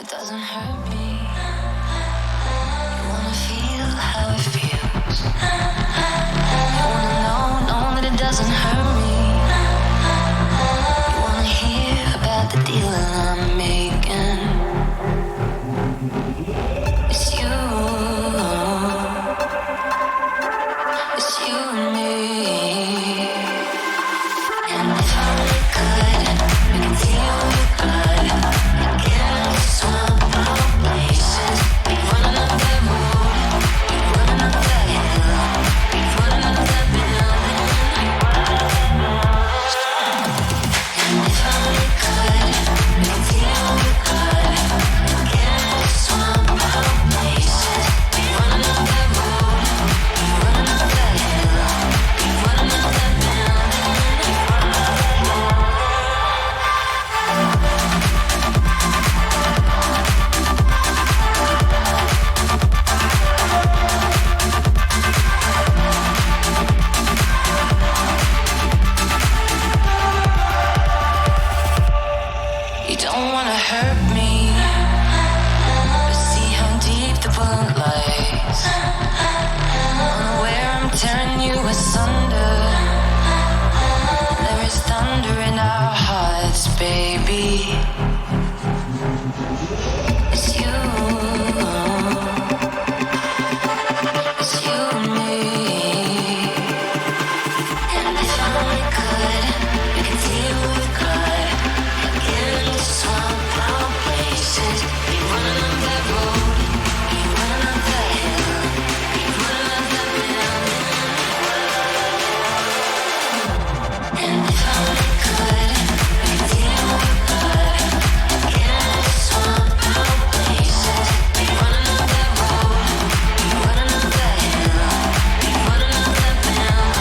doesn't hurt me. You wanna feel how it feels. You wanna know that it doesn't hurt me. You wanna hear about the deal that I'm making. It's you. It's you and me. And if I really could, we can deal with blood. Again, swamp out places. We running up that road. We running up that hill. We running up that building. And if I really could, we can deal with blood. Again, swamp out places. We running up that road. We running up that hill. We running up that building. You don't wanna hurt me, but see how deep the bullet lies. Unaware I'm tearing you asunder. There is thunder in our hearts, baby. It's you. It's you and me. And if I only could, we could deal with blood. Again, swamp out places. We running up that road. We running up that hill. We running up that building. And if I only could, we could deal with blood. Again, swamp out places. We running up that road. We running up that hill. We running up that building.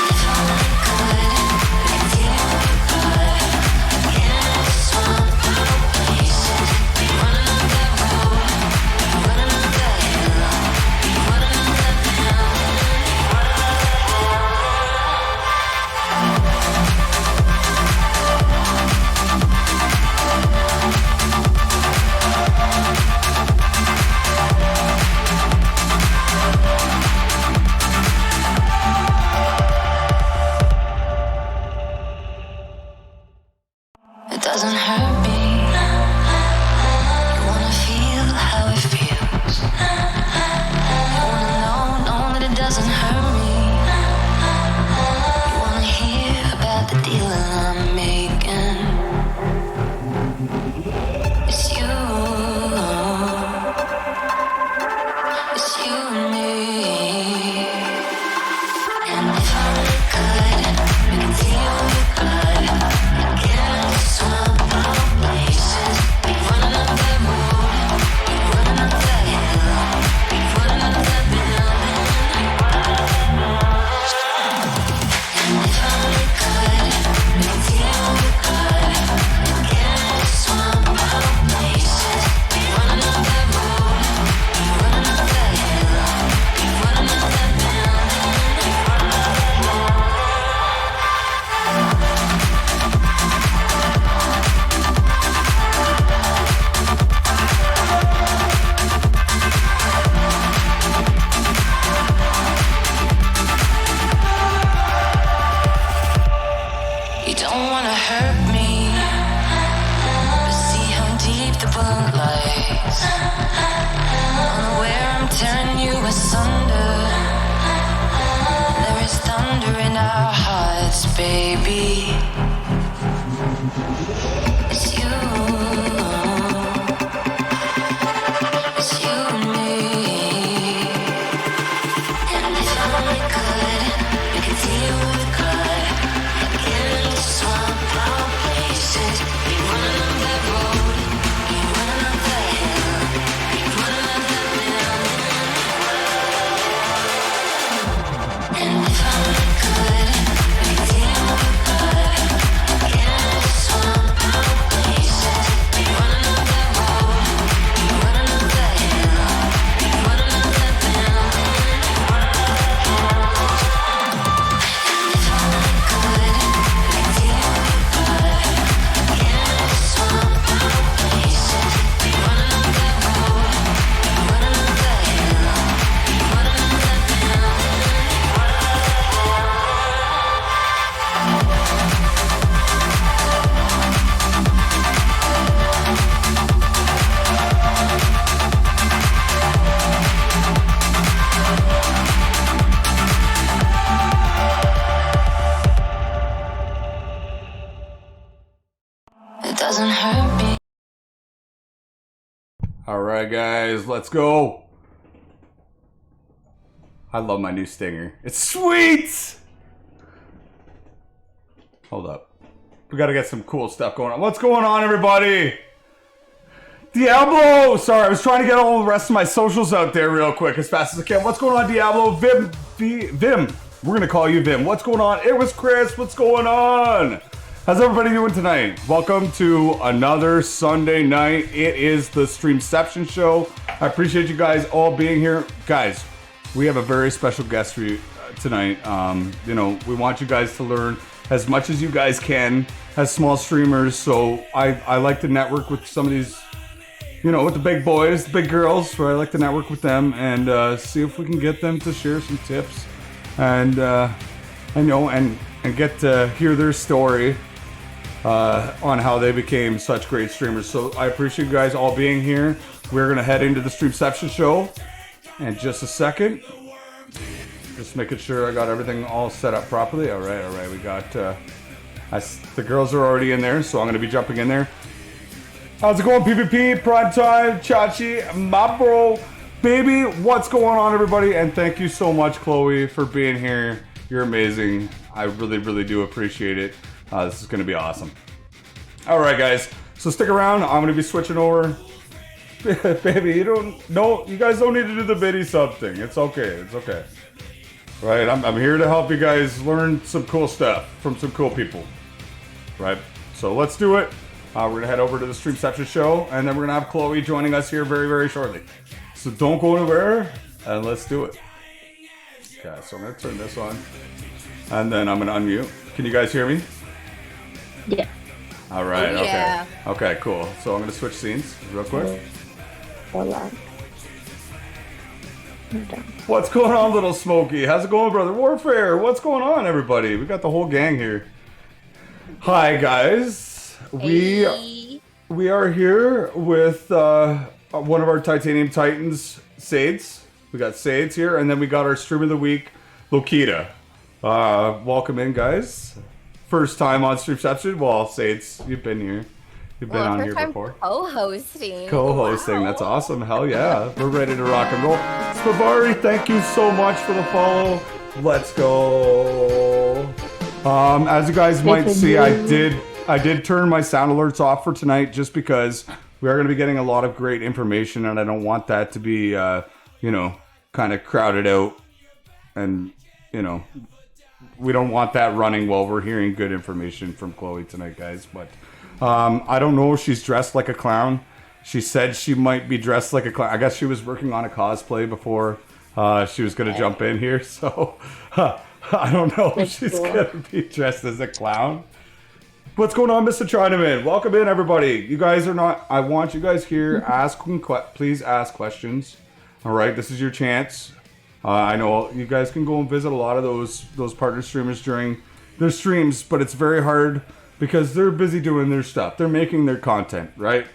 If I only could, we could deal with blood. Again, swamp out places. We running up that road. We running up that hill. We running up that building. It doesn't hurt me. You wanna feel how it feels. You wanna know that it doesn't hurt me. You wanna hear about the deal that I'm making. It's you. It's you and me. And if I really could, we could deal with blood. Again, swamp out places. We running up that road. We running up that hill. We running up that building. And if I really could, we could deal with blood. Again, swamp out places. We running up that road. We running up that hill. We running up that building. You don't wanna hurt me, but see how deep the bullet lies. Unaware I'm tearing you asunder. There is thunder in our hearts, baby. It's you. It's you and me. And if I only could, we could deal with blood. Again, swamp out places. We running up that road. We running up that hill. We running up that building. And if I only could, we could deal with blood. Again, swamp out Alright guys, let's go. I love my new stinger. It's sweet! Hold up. We gotta get some cool stuff going on. What's going on, everybody? Diablo! Sorry, I was trying to get all the rest of my socials out there real quick as fast as I can. What's going on, Diablo? Vim. We're gonna call you Vim. What's going on? It was Chris. What's going on? How's everybody doing tonight? Welcome to another Sunday night. It is the Streamception show. I appreciate you guys all being here. Guys, we have a very special guest for you tonight. We want you guys to learn as much as you guys can as small streamers. So I like to network with some of these, with the big boys, the big girls. So I like to network with them and see if we can get them to share some tips and get to hear their story on how they became such great streamers. So I appreciate you guys all being here. We're gonna head into the Streamception show in just a second. Just making sure I got everything all set up properly. All right. We got the girls are already in there, so I'm gonna be jumping in there. How's it going, PvP, Prime Time, Chachi, my bro, baby? What's going on, everybody? And thank you so much, Chloe, for being here. You're amazing. I really, really do appreciate it. This is going to be awesome. All right, guys. So stick around. I'm going to be switching over. Baby, you guys don't need to do the biddy something. It's okay. Right? I'm here to help you guys learn some cool stuff from some cool people. Right? So let's do it. We're going to head over to the Streamception show, and then we're going to have Chloe joining us here very, very shortly. So don't go anywhere, and let's do it. Okay, so I'm going to turn this on, and then I'm going to unmute. Can you guys hear me? Yeah. All right. Oh, yeah. Okay, cool. So I'm going to switch scenes real quick. Hold on. What's going on, little Smokey? How's it going, Brother Warfare? What's going on, everybody? We got the whole gang here. Hi, guys. Hey. We are here with one of our Titanium Titans, Sades. We got Sades here, and then we got our Stream of the Week, Lokita. Welcome in, guys. First time on Streamception. Well, Sades, you've been here. You've been on here before. Co-hosting. Wow. That's awesome. Hell yeah. We're ready to rock and roll. Spavari, thank you so much for the follow. Let's go. As you guys might see, I did turn my sound alerts off for tonight just because we are going to be getting a lot of great information, and I don't want that to be, kind of crowded out. And, we don't want that running while we're hearing good information from Chloe tonight, guys. But I don't know if she's dressed like a clown. She said she might be dressed like a clown. I guess she was working on a cosplay before she was going to jump in here. So I don't know if she's going to be dressed as a clown. What's going on, Mr. Chinaman? Welcome in, everybody. You guys are not... I want you guys here. Please ask questions. All right, this is your chance. I know you guys can go and visit a lot of those partner streamers during their streams, but it's very hard because they're busy doing their stuff. They're making their content, right?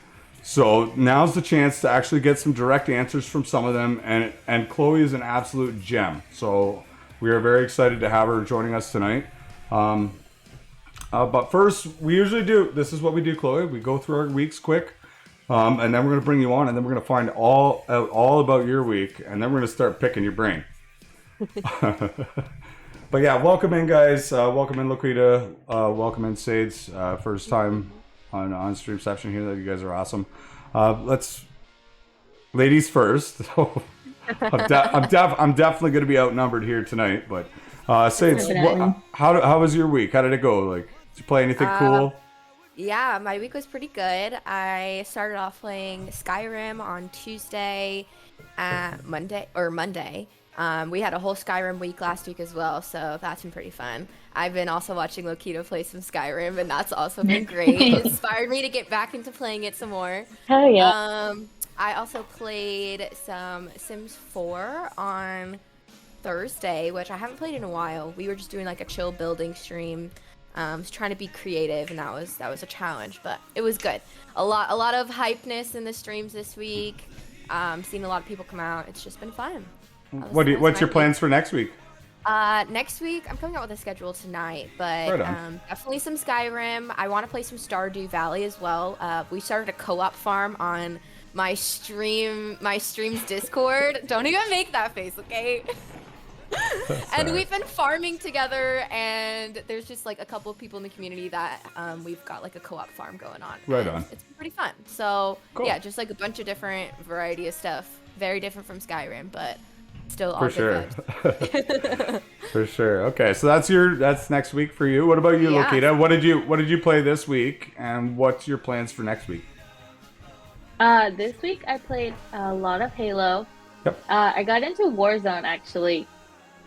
So now's the chance to actually get some direct answers from some of them, and Chloe is an absolute gem. So we are very excited to have her joining us tonight. But first, we usually do, this is what we do, Chloe. We go through our weeks quick. And then we're going to bring you on, and then we're going to find all about your week, and then we're going to start picking your brain. But yeah, welcome in, guys. Welcome in, Lokita. Welcome in, Sades. First time on Streamception here. You guys are awesome. Ladies first. I'm definitely going to be outnumbered here tonight. But Sades, how was your week? How did it go? Like, did you play anything cool? Yeah, my week was pretty good. I started off playing Skyrim on Tuesday, Monday. We had a whole Skyrim week last week as well, so that's been pretty fun. I've been also watching Lokita play some Skyrim, and that's also been great. It inspired me to get back into playing it some more. Hell yeah. I also played some Sims 4 on Thursday, which I haven't played in a while. We were just doing like a chill building stream. Was trying to be creative, and that was a challenge, but it was good. A lot of hypeness in the streams this week. Seen a lot of people come out. It's just been fun. What's your plans for next week? Next week, I'm coming out with a schedule tonight, but definitely some Skyrim. I want to play some Stardew Valley as well. We started a co-op farm on my stream's Discord. Don't even make that face, okay? And we've been farming together, and there's just like a couple of people in the community that we've got like a co-op farm going on. Right and on. It's been pretty fun. So Cool. yeah, just like a bunch of different variety of stuff. Very different from Skyrim, but still all For good sure. vibes. For sure. Okay, so that's next week for you. What about you, Yeah. Lokita? What did you play this week, and what's your plans for next week? This week I played a lot of Halo. Yep. I got into Warzone actually.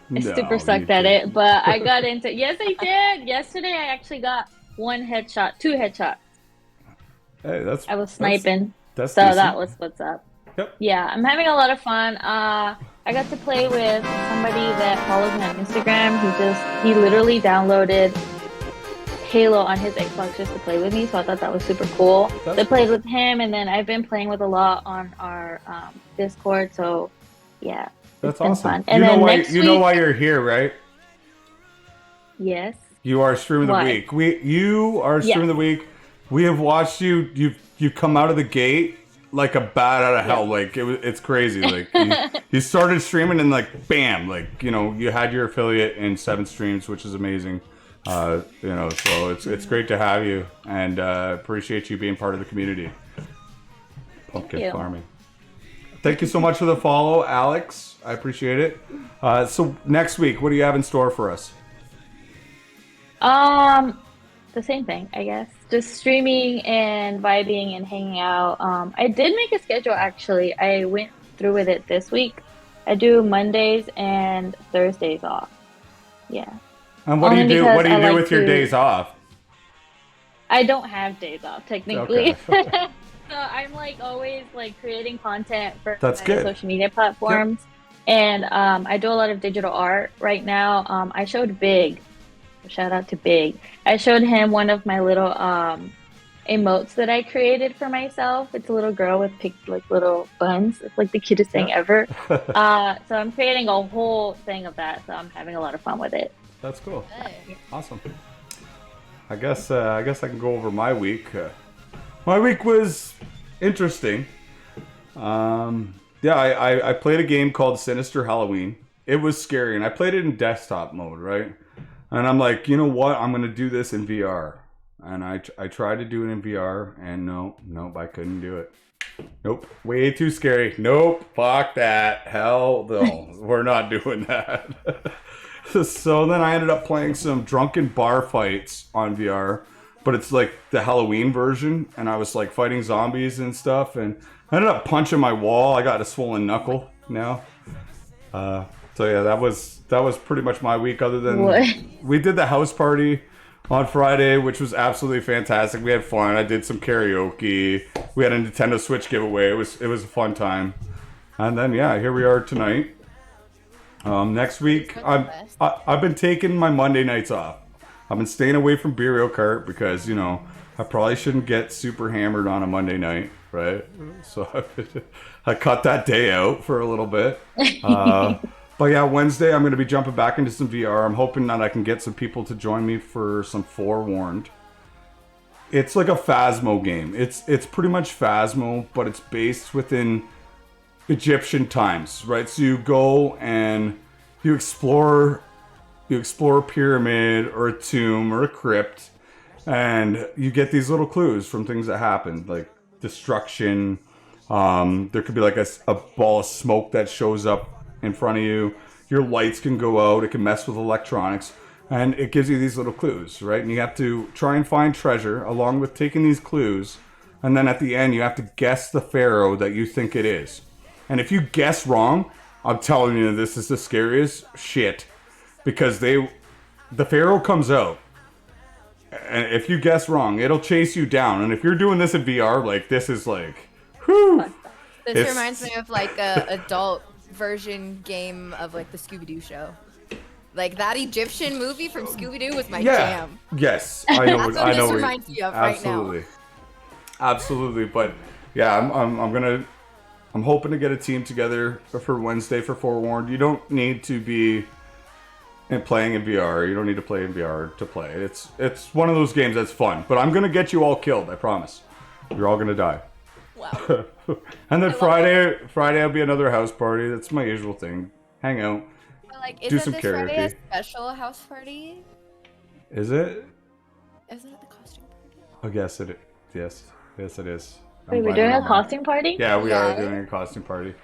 I No, super you sucked at didn't. it, but I got into. Yes, I did. Yesterday I actually got two headshots. Hey, that's I was sniping, That's so decent. that was what's up. Yep. Yeah, I'm having a lot of fun. I got to play with somebody that follows me on Instagram. He literally downloaded Halo on his Xbox just to play with me, so I thought that was super cool. That's I played with him, and then I've been playing with a lot on our Discord. So yeah, That's it's been awesome. fun. And you know then why next you know week- why you're here, right? Yes. You are stream of the Why? week. You are stream Yeah. of the week. We have watched you. You've come out of the gate like a bat out of hell. Like it's crazy. Like you started streaming and like bam, like you had your affiliate in 7 streams, which is amazing. So it's great to have you, and appreciate you being part of the community. Pumpkin you. farming. Thank you so much for the follow, Alex. I appreciate it. So next week, what do you have in store for us? The same thing, I guess. Just streaming and vibing and hanging out. I did make a schedule actually. I went through with it this week. I do Mondays and Thursdays off. Yeah. And what do you Only do? because What do you I do like with your to- days off? I don't have days off technically. Okay. So I'm like always like creating content for That's my good. social media platforms. And I do a lot of digital art right now. I showed Big. Shout out to Big. I showed him one of my little emotes that I created for myself. It's a little girl with like little buns. It's like the cutest thing ever. So I'm creating a whole thing of that. So I'm having a lot of fun with it. That's cool. Good. Awesome. I guess I can go over my week. My week was interesting. I played a game called Sinister Halloween. It was scary, and I played it in desktop mode, right? And I'm like, you know what? I'm gonna do this in VR. And I tried to do it in VR, and nope, I couldn't do it. Nope, way too scary. Nope, fuck that. Hell no, we're not doing that. So then I ended up playing some drunken bar fights on VR, but it's like the Halloween version, and I was like fighting zombies and stuff, and I ended up punching my wall. I got a swollen knuckle now. So yeah, that was pretty much my week. Other than What? we did the house party on Friday, which was absolutely fantastic. We had fun. I did some karaoke. We had a Nintendo Switch giveaway. It was a fun time. And then yeah, here we are tonight. Next week, I've been taking my Monday nights off. I've been staying away from Burial Cart because I probably shouldn't get super hammered on a Monday night, right? So I cut that day out for a little bit. But yeah, Wednesday I'm going to be jumping back into some VR. I'm hoping that I can get some people to join me for some Forewarned. It's like a Phasmo game. It's pretty much Phasmo, but it's based within Egyptian times, right? So you go and you explore a pyramid or a tomb or a crypt, and you get these little clues from things that happened, like destruction. There could be like a ball of smoke that shows up in front of you. Your lights can go out. It can mess with electronics, and it gives you these little clues, right? And you have to try and find treasure along with taking these clues, and then at the end you have to guess the pharaoh that you think it is. And if you guess wrong, I'm telling you, this is the scariest shit, because the pharaoh comes out, and if you guess wrong, it'll chase you down. And if you're doing this in VR, like this is like, whew. This reminds me of like a adult version game of like the Scooby-Doo show. Like that Egyptian movie from Scooby-Doo was my jam. Yes, I know. That's what I know. this reminds me of right now. Absolutely. But yeah, I'm hoping to get a team together for Wednesday for Forewarned. You don't need to be playing in VR. You don't need to play in VR to play it. It's one of those games that's fun. But I'm gonna get you all killed. I promise. You're all gonna die. Wow. And then I love Friday will be another house party. That's my usual thing. Hang out. But, like, Do isn't some this Friday a karaoke. special house party? Is it? Isn't it the costume party? Oh, yes, it is. Yes, it is. Wait, we're doing a costume party? Yeah, we are Yeah. doing a costume party.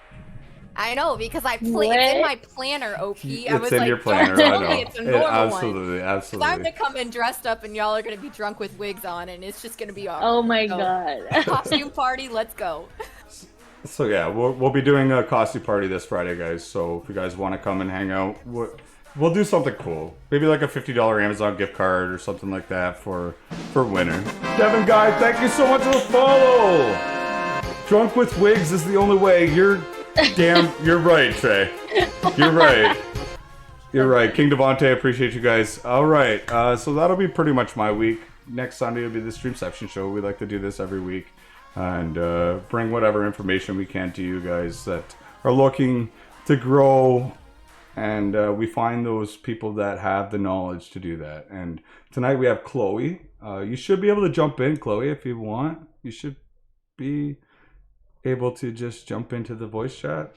I know, because it's in my planner, OP. I It's was in like, your planner, don't I tell know. me it's a normal one. Absolutely, 'Cause I'm absolutely. gonna come in dressed up and y'all are gonna be drunk with wigs on and it's just gonna be awkward. Oh my So, god. costume party, let's go. So yeah, we'll be doing a costume party this Friday, guys. So if you guys want to come and hang out, we'll do something cool. Maybe like a $50 Amazon gift card or something like that for winner. Devin Guy, thank you so much for the follow. Drunk with wigs is the only way. You're right, Trey. You're right. You're right. King Devontae, appreciate you guys. All right, so that'll be pretty much my week. Next Sunday will be the stream section show. We like to do this every week and bring whatever information we can to you guys that are looking to grow. And we find those people that have the knowledge to do that. And tonight we have Chloe. You should be able to jump in, Chloe, if you want. You should be able to just jump into the voice chat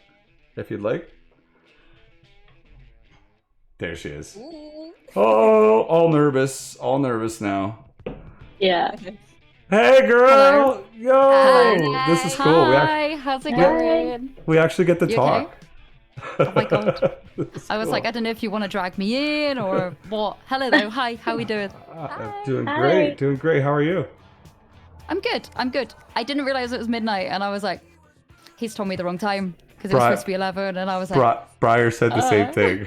if you'd like. There she is. Ooh. Oh, all nervous now. Yeah. Hey, girl! Yo! Hi. This is cool. Hi, how's it going? We actually get to You talk. Oh my god. This is I was cool. like, I don't know if you want to drag me in or what. Hello though. Hi, how we doing? Doing Hi. great. Doing great. How are you? I'm good. I didn't realize it was midnight and I was like, he's told me the wrong time because it was Bri- supposed to be 11 and I was like, Briar said the same thing.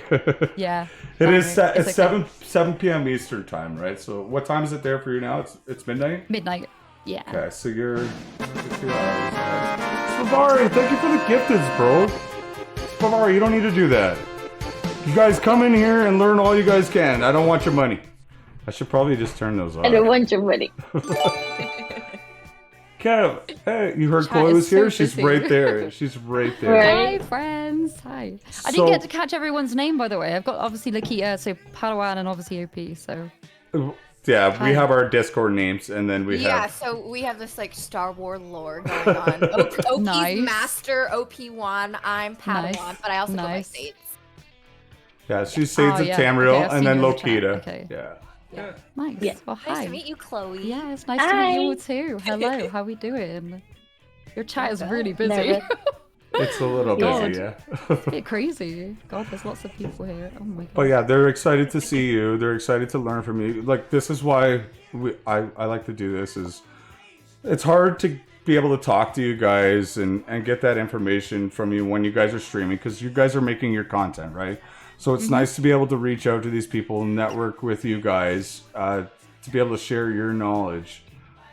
yeah. It is. Alright, It's okay. 7 p.m. Eastern time, right? So what time is it there for you now? It's midnight. Midnight. Yeah. Okay, so you're 2 hours ahead. Spavari, thank you for the gifteds, bro. Spavari, you don't need to do that. You guys come in here and learn all you guys can. I don't want your money. I should probably just turn those off. I don't want your money. Kev, hey, you heard Chat Chloe is was here? so She's busy. right there. She's right there. Right. Hi friends. Hi. I So- didn't get to catch everyone's name by the way. I've got obviously Lakita, so Padawan and obviously OP, so Yeah, we Hi. have our Discord names, and then we Yeah, have... so we have this like Star Wars lore going on. OP's Nice. Master, OP1, I'm Padawan, Nice. but I also go by Nice. Sates. Yeah, she's Sades of yeah. Tamriel, Okay, I've and seen then you in the chat. Lokita. Okay. Yeah. nice. Yeah. Well, hi. Nice to meet you, Chloe. Yeah, it's nice to meet you all too. Hello, how we doing? Your chat is really busy. Nervous. It's a little God. busy, yeah. It's a bit crazy. God, there's lots of people here. Oh my god. But yeah, they're excited to see you. They're excited to learn from you. Like, this is why I like to do this. Is it's hard to be able to talk to you guys and get that information from you when you guys are streaming, because you guys are making your content, right? So it's nice to be able to reach out to these people and network with you guys, to be able to share your knowledge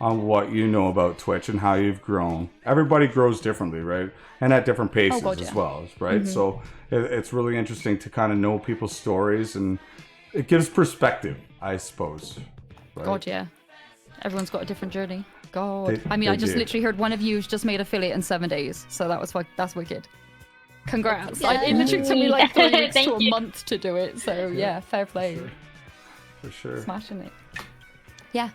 on what you know about Twitch and how you've grown. Everybody grows differently, right? And at different paces God, as yeah. well, right? So it's really interesting to kind of know people's stories, and it gives perspective, I suppose. Right? God, yeah. Everyone's got a different journey. God. They- I mean, they I just do. literally heard one of you just made affiliate in 7 days, so that's wicked. Congrats. Yeah. It literally took me like 3 weeks Thank to a you. month to do it, so yeah, fair play. For sure. Smashing it. Yeah.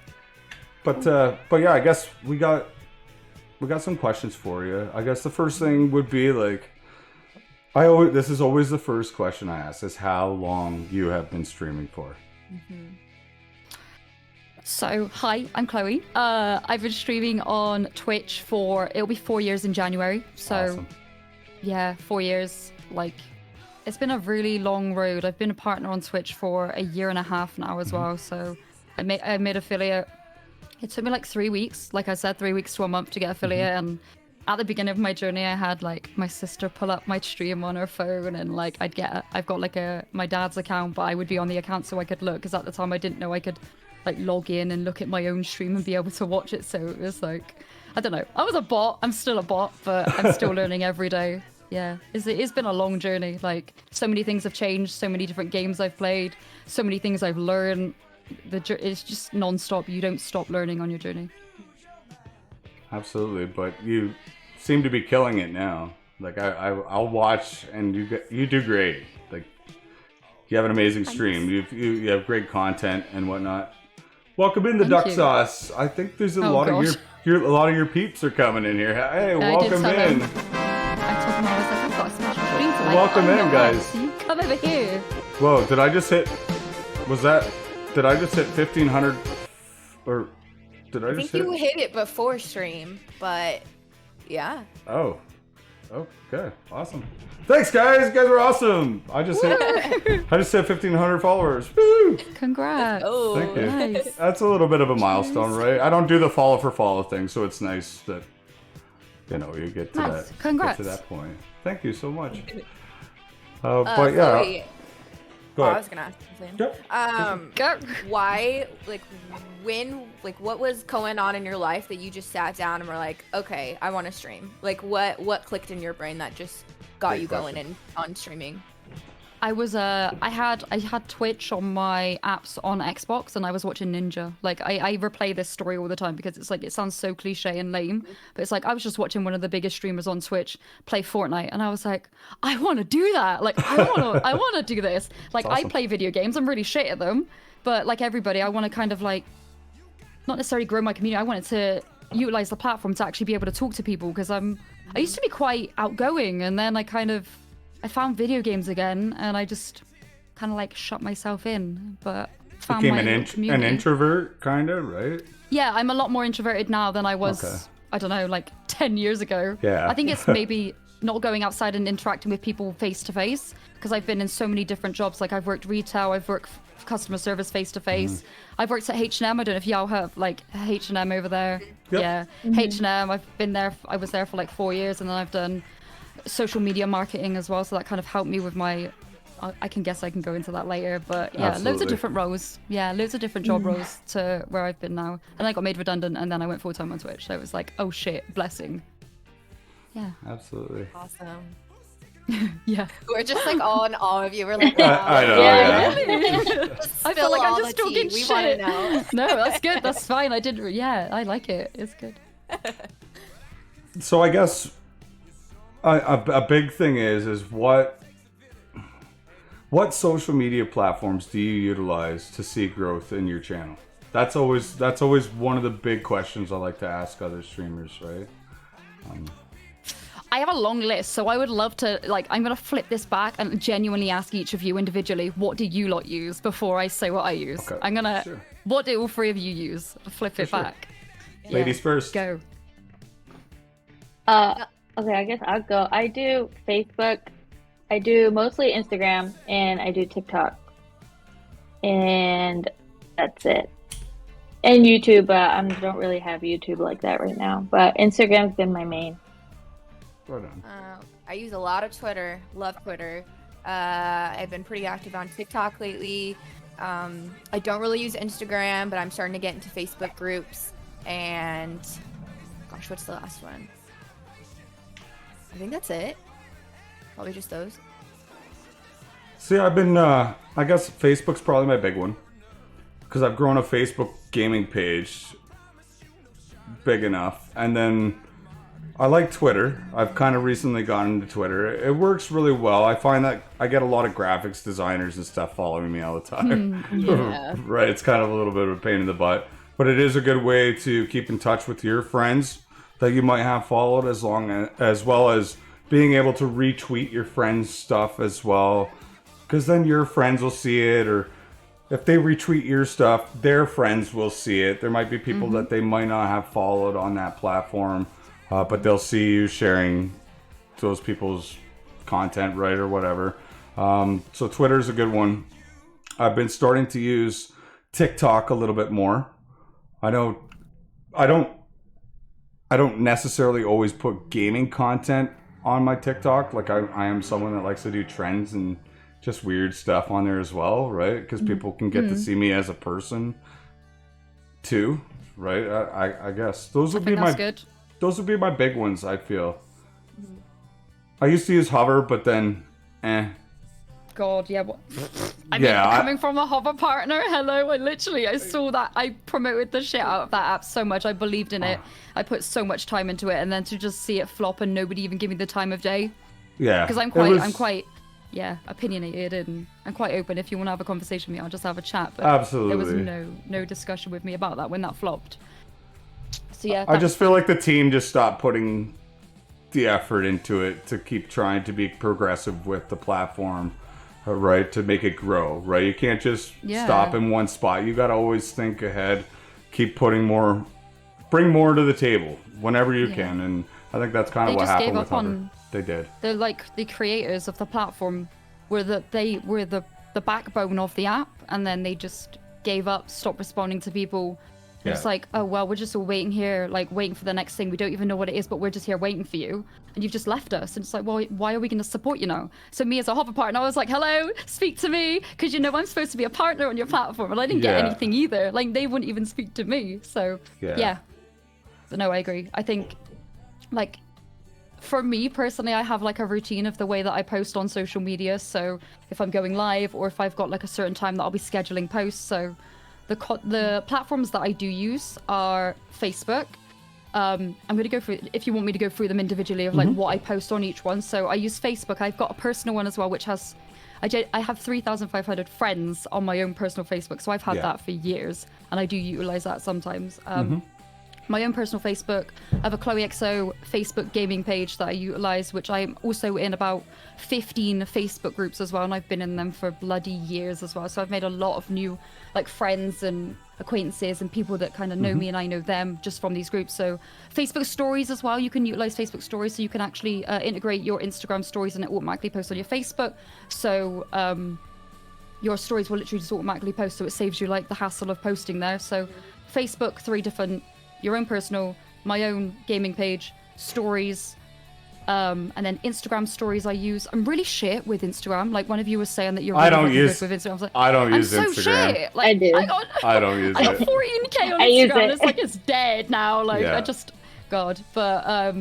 But yeah, I guess we got some questions for you. I guess the first thing would be like, this is always the first question I ask, is how long you have been streaming for. So, hi, I'm Chloe. I've been streaming on Twitch it'll be 4 years in January. So, Awesome. yeah, 4 years. Like, it's been a really long road. I've been a partner on Twitch for a year and a half now as well. So, I made affiliate. It took me like 3 weeks. Like I said, 3 weeks to a month to get affiliate. And at the beginning of my journey, I had like my sister pull up my stream on her phone, and like I've got like my dad's account, but I would be on the account so I could look, because at the time I didn't know I could like log in and look at my own stream and be able to watch it. So it was like, I don't know. I was a bot. I'm still a bot, but I'm still learning every day. Yeah, it's been a long journey. Like, so many things have changed, so many different games I've played, so many things I've learned. It's just non-stop. You don't stop learning on your journey. Absolutely, but you seem to be killing it now. Like I'll watch, and you do great. Like, you have an amazing stream. You have great content and whatnot. Welcome in the Thank duck you. sauce. I think there's a Oh, lot gosh. of a lot of your peeps are coming in here. Hey, I did welcome tell in. them. I told them I was like, I've got a special treat tonight. Welcome I'm in, not guys. mad, so you come over here. Whoa, did I just hit 1500 or did I I just think you hit? hit it before stream, but yeah. Oh. Okay. Awesome. Thanks, guys. You guys are awesome. I just hit 1500 followers. Woo! Congrats. Oh, Thank you. Nice. That's a little bit of a milestone, right? I don't do the follow for follow thing, so it's nice that you get to Nice. that. Congrats. Get to that point. Thank you so much. so But yeah, wait. go I ahead. was gonna ask something. Yep. Go. Why, what was going on in your life that you just sat down and were like, okay, I want to stream? Like, what clicked in your brain that just got Great you going question. on streaming? I had Twitch on my apps on Xbox, and I was watching Ninja. Like I replay this story all the time because it's like it sounds so cliche and lame, but it's like I was just watching one of the biggest streamers on Twitch play Fortnite, and I was like, I want to do that. Like I want to do this. Like awesome. I play video games, I'm really shit at them, but like everybody, I want to kind of like not necessarily grow my community. I wanted to utilize the platform to actually be able to talk to people because I used to be quite outgoing, and then I found video games again, and I just kind of like shut myself in, but found Became my an little community. introvert, kind of, right? Yeah, I'm a lot more introverted now than I was, Okay. I don't know, like 10 years ago. Yeah. I think it's maybe not going outside and interacting with people face to face, because I've been in so many different jobs. Like I've worked retail, I've worked customer service face to face. I've worked at H&M. I don't know if y'all have like H&M over there. Yep. Yeah, H&M. I've been there. I was there for like 4 years, and then I've done social media marketing as well. So that kind of helped me with my. I can go into that later, but yeah, loads Absolutely. of different roles. Yeah, loads of different job roles to where I've been now. And I got made redundant, and then I went full time on Twitch. So it was like, oh shit, blessing. Yeah. Absolutely. Awesome. Yeah. We're just like all in awe of you. We're like, I know. Yeah. Yeah. I feel like I'm just talking We shit. want to know. No, that's good. That's fine. I did. Yeah, I like it. It's good. So I guess a big thing is what social media platforms do you utilize to see growth in your channel? That's always one of the big questions I like to ask other streamers, right? I have a long list, so I would love to, like, I'm going to flip this back and genuinely ask each of you individually, what do you lot use before I say what I use? Okay, I'm going to, sure. what do all three of you use? Flip it sure. back. Ladies first. Go. Okay, I guess I'll go. I do Facebook, I do mostly Instagram, and I do TikTok. And that's it. And YouTube, I don't really have YouTube like that right now, but Instagram's been my main. Right on. I use a lot of Twitter. Love Twitter. I've been pretty active on TikTok lately. I don't really use Instagram, but I'm starting to get into Facebook groups. And gosh, what's the last one? I think that's it. Probably just those. See, I've been, I guess Facebook's probably my big one. Because I've grown a Facebook gaming page big enough. And then I like Twitter. I've kind of recently gotten into Twitter. It works really well. I find that I get a lot of graphics designers and stuff following me all the time. Yeah. Right, it's kind of a little bit of a pain in the butt. But it is a good way to keep in touch with your friends that you might have followed, as well as being able to retweet your friends' stuff as well. Because then your friends will see it, or if they retweet your stuff, their friends will see it. There might be people that they might not have followed on that platform, but they'll see you sharing those people's content, right, or whatever. So Twitter's a good one. I've been starting to use TikTok a little bit more. I don't necessarily always put gaming content on my TikTok. Like I am someone that likes to do trends and just weird stuff on there as well, right? Because people can get to see me as a person too, right? I guess those would be That's good. those would be my big ones. I feel. I used to use Hover, but then, God, yeah. What? I Yeah, mean, I- coming from a hover partner, hello. I saw that. I promoted the shit out of that app so much. I believed in it. I put so much time into it, and then to just see it flop and nobody even give me the time of day. Yeah, Because I'm it was- quite. opinionated and quite open. If you want to have a conversation with me, I'll just have a chat. But Absolutely. there was no discussion with me about that when that flopped. So yeah, I just feel like the team just stopped putting the effort into it to keep trying to be progressive with the platform, right? To make it grow, right? You can't just stop in one spot. You got to always think ahead, keep putting more, bring more to the table whenever you can. And I think that's kind of what happened with Hover. They did. The creators of the platform were the backbone of the app, and then they just gave up, stopped responding to people. And it's like, oh well, we're just all waiting here, like waiting for the next thing. We don't even know what it is, but we're just here waiting for you, and you've just left us. And it's like, well, why are we going to support you now? So me as a Hover partner, I was like, hello, speak to me, because I'm supposed to be a partner on your platform, and I didn't get anything either. Like they wouldn't even speak to me. So yeah. So no, I agree. I think, like, for me personally, I have like a routine of the way that I post on social media. So if I'm going live, or if I've got like a certain time that I'll be scheduling posts. So the platforms that I do use are Facebook. I'm going to go through, if you want me to go through them individually, of like what I post on each one. So I use Facebook. I've got a personal one as well, which has, I have 3,500 friends on my own personal Facebook. So I've had that for years, and I do utilize that sometimes. My own personal Facebook. I have a Chlooeeeexo Facebook gaming page that I utilize, which I'm also in about 15 Facebook groups as well, and I've been in them for bloody years as well. So I've made a lot of new like friends and acquaintances and people that kind of know me and I know them just from these groups. So Facebook stories as well, you can utilize Facebook stories, so you can actually integrate your Instagram stories and it automatically posts on your Facebook. So your stories will literally just automatically post, so it saves you like the hassle of posting there. So Facebook, 3 different, your own personal, my own gaming page, stories, and then Instagram stories I use. I'm really shit with Instagram. Like one of you was saying that you're really good with Instagram. I was like, I don't use I'm so Instagram. Shit. Like, I do. I don't use I got it. 14k on I use Instagram. it. It's like it's dead now. Like I just, God. But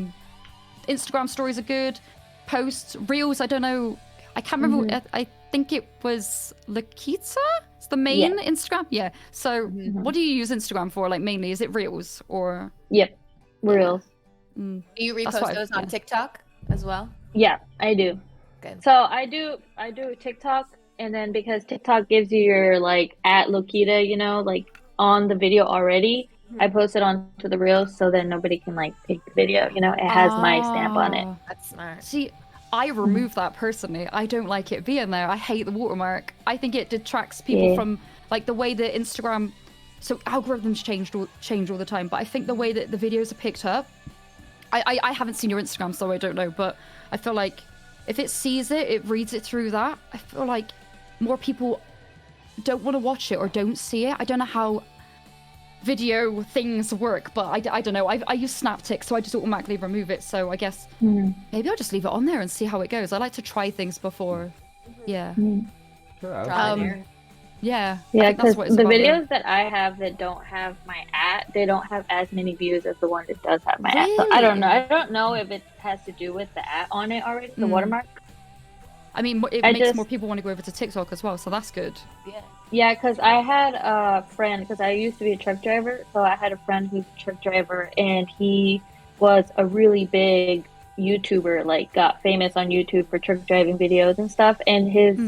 Instagram stories are good. Posts, reels. I don't know. I can't remember. I think it was Lakita. It's the main Instagram. Yeah. So what do you use Instagram for? Like mainly, is it reels or? Yep, reels. Do you repost those on TikTok as well? Yeah, I do. Good. So I do TikTok, and then because TikTok gives you your like at Lokita, you know, like on the video already, I post it onto the reels, so then nobody can like pick the video. You know, it has my stamp on it. That's smart. See, I remove that personally. I don't like it being there. I hate the watermark. I think it detracts people from like the way that Instagram. So algorithms change all the time, but I think the way that the videos are picked up. I haven't seen your Instagram, so I don't know, but I feel like if it sees it, it reads it through that. I feel like more people don't want to watch it or don't see it. I don't know how video things work, but I don't know. I use SnapTik, so I just automatically remove it. So I guess maybe I'll just leave it on there and see how it goes. I like to try things before. Yeah. Yeah, because the videos that I have that don't have my at, they don't have as many views as the one that does have my at. So I don't know. I don't know if it has to do with the at on it already, the watermark. I mean, it makes more people want to go over to TikTok as well, so that's good. Yeah, because I had a friend, because I used to be a truck driver, so I had a friend who's a truck driver, and he was a really big YouTuber, like got famous on YouTube for truck driving videos and stuff, and his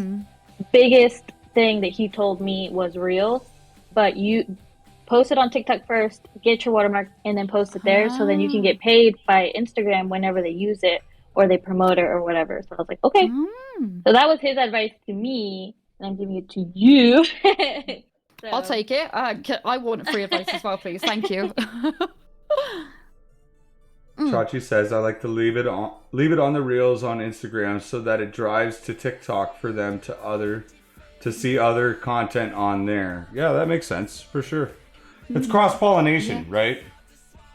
biggest thing that he told me was reels, but you post it on TikTok first, get your watermark, and then post it there, so then you can get paid by Instagram whenever they use it or they promote it or whatever. So I was like, okay. So that was his advice to me, and I'm giving it to you. So. I'll take it. I want free advice as well, please. Thank you. Chachi says, I like to leave it on the reels on Instagram so that it drives to TikTok for them to see other content on there. Yeah, that makes sense for sure. It's cross-pollination, right?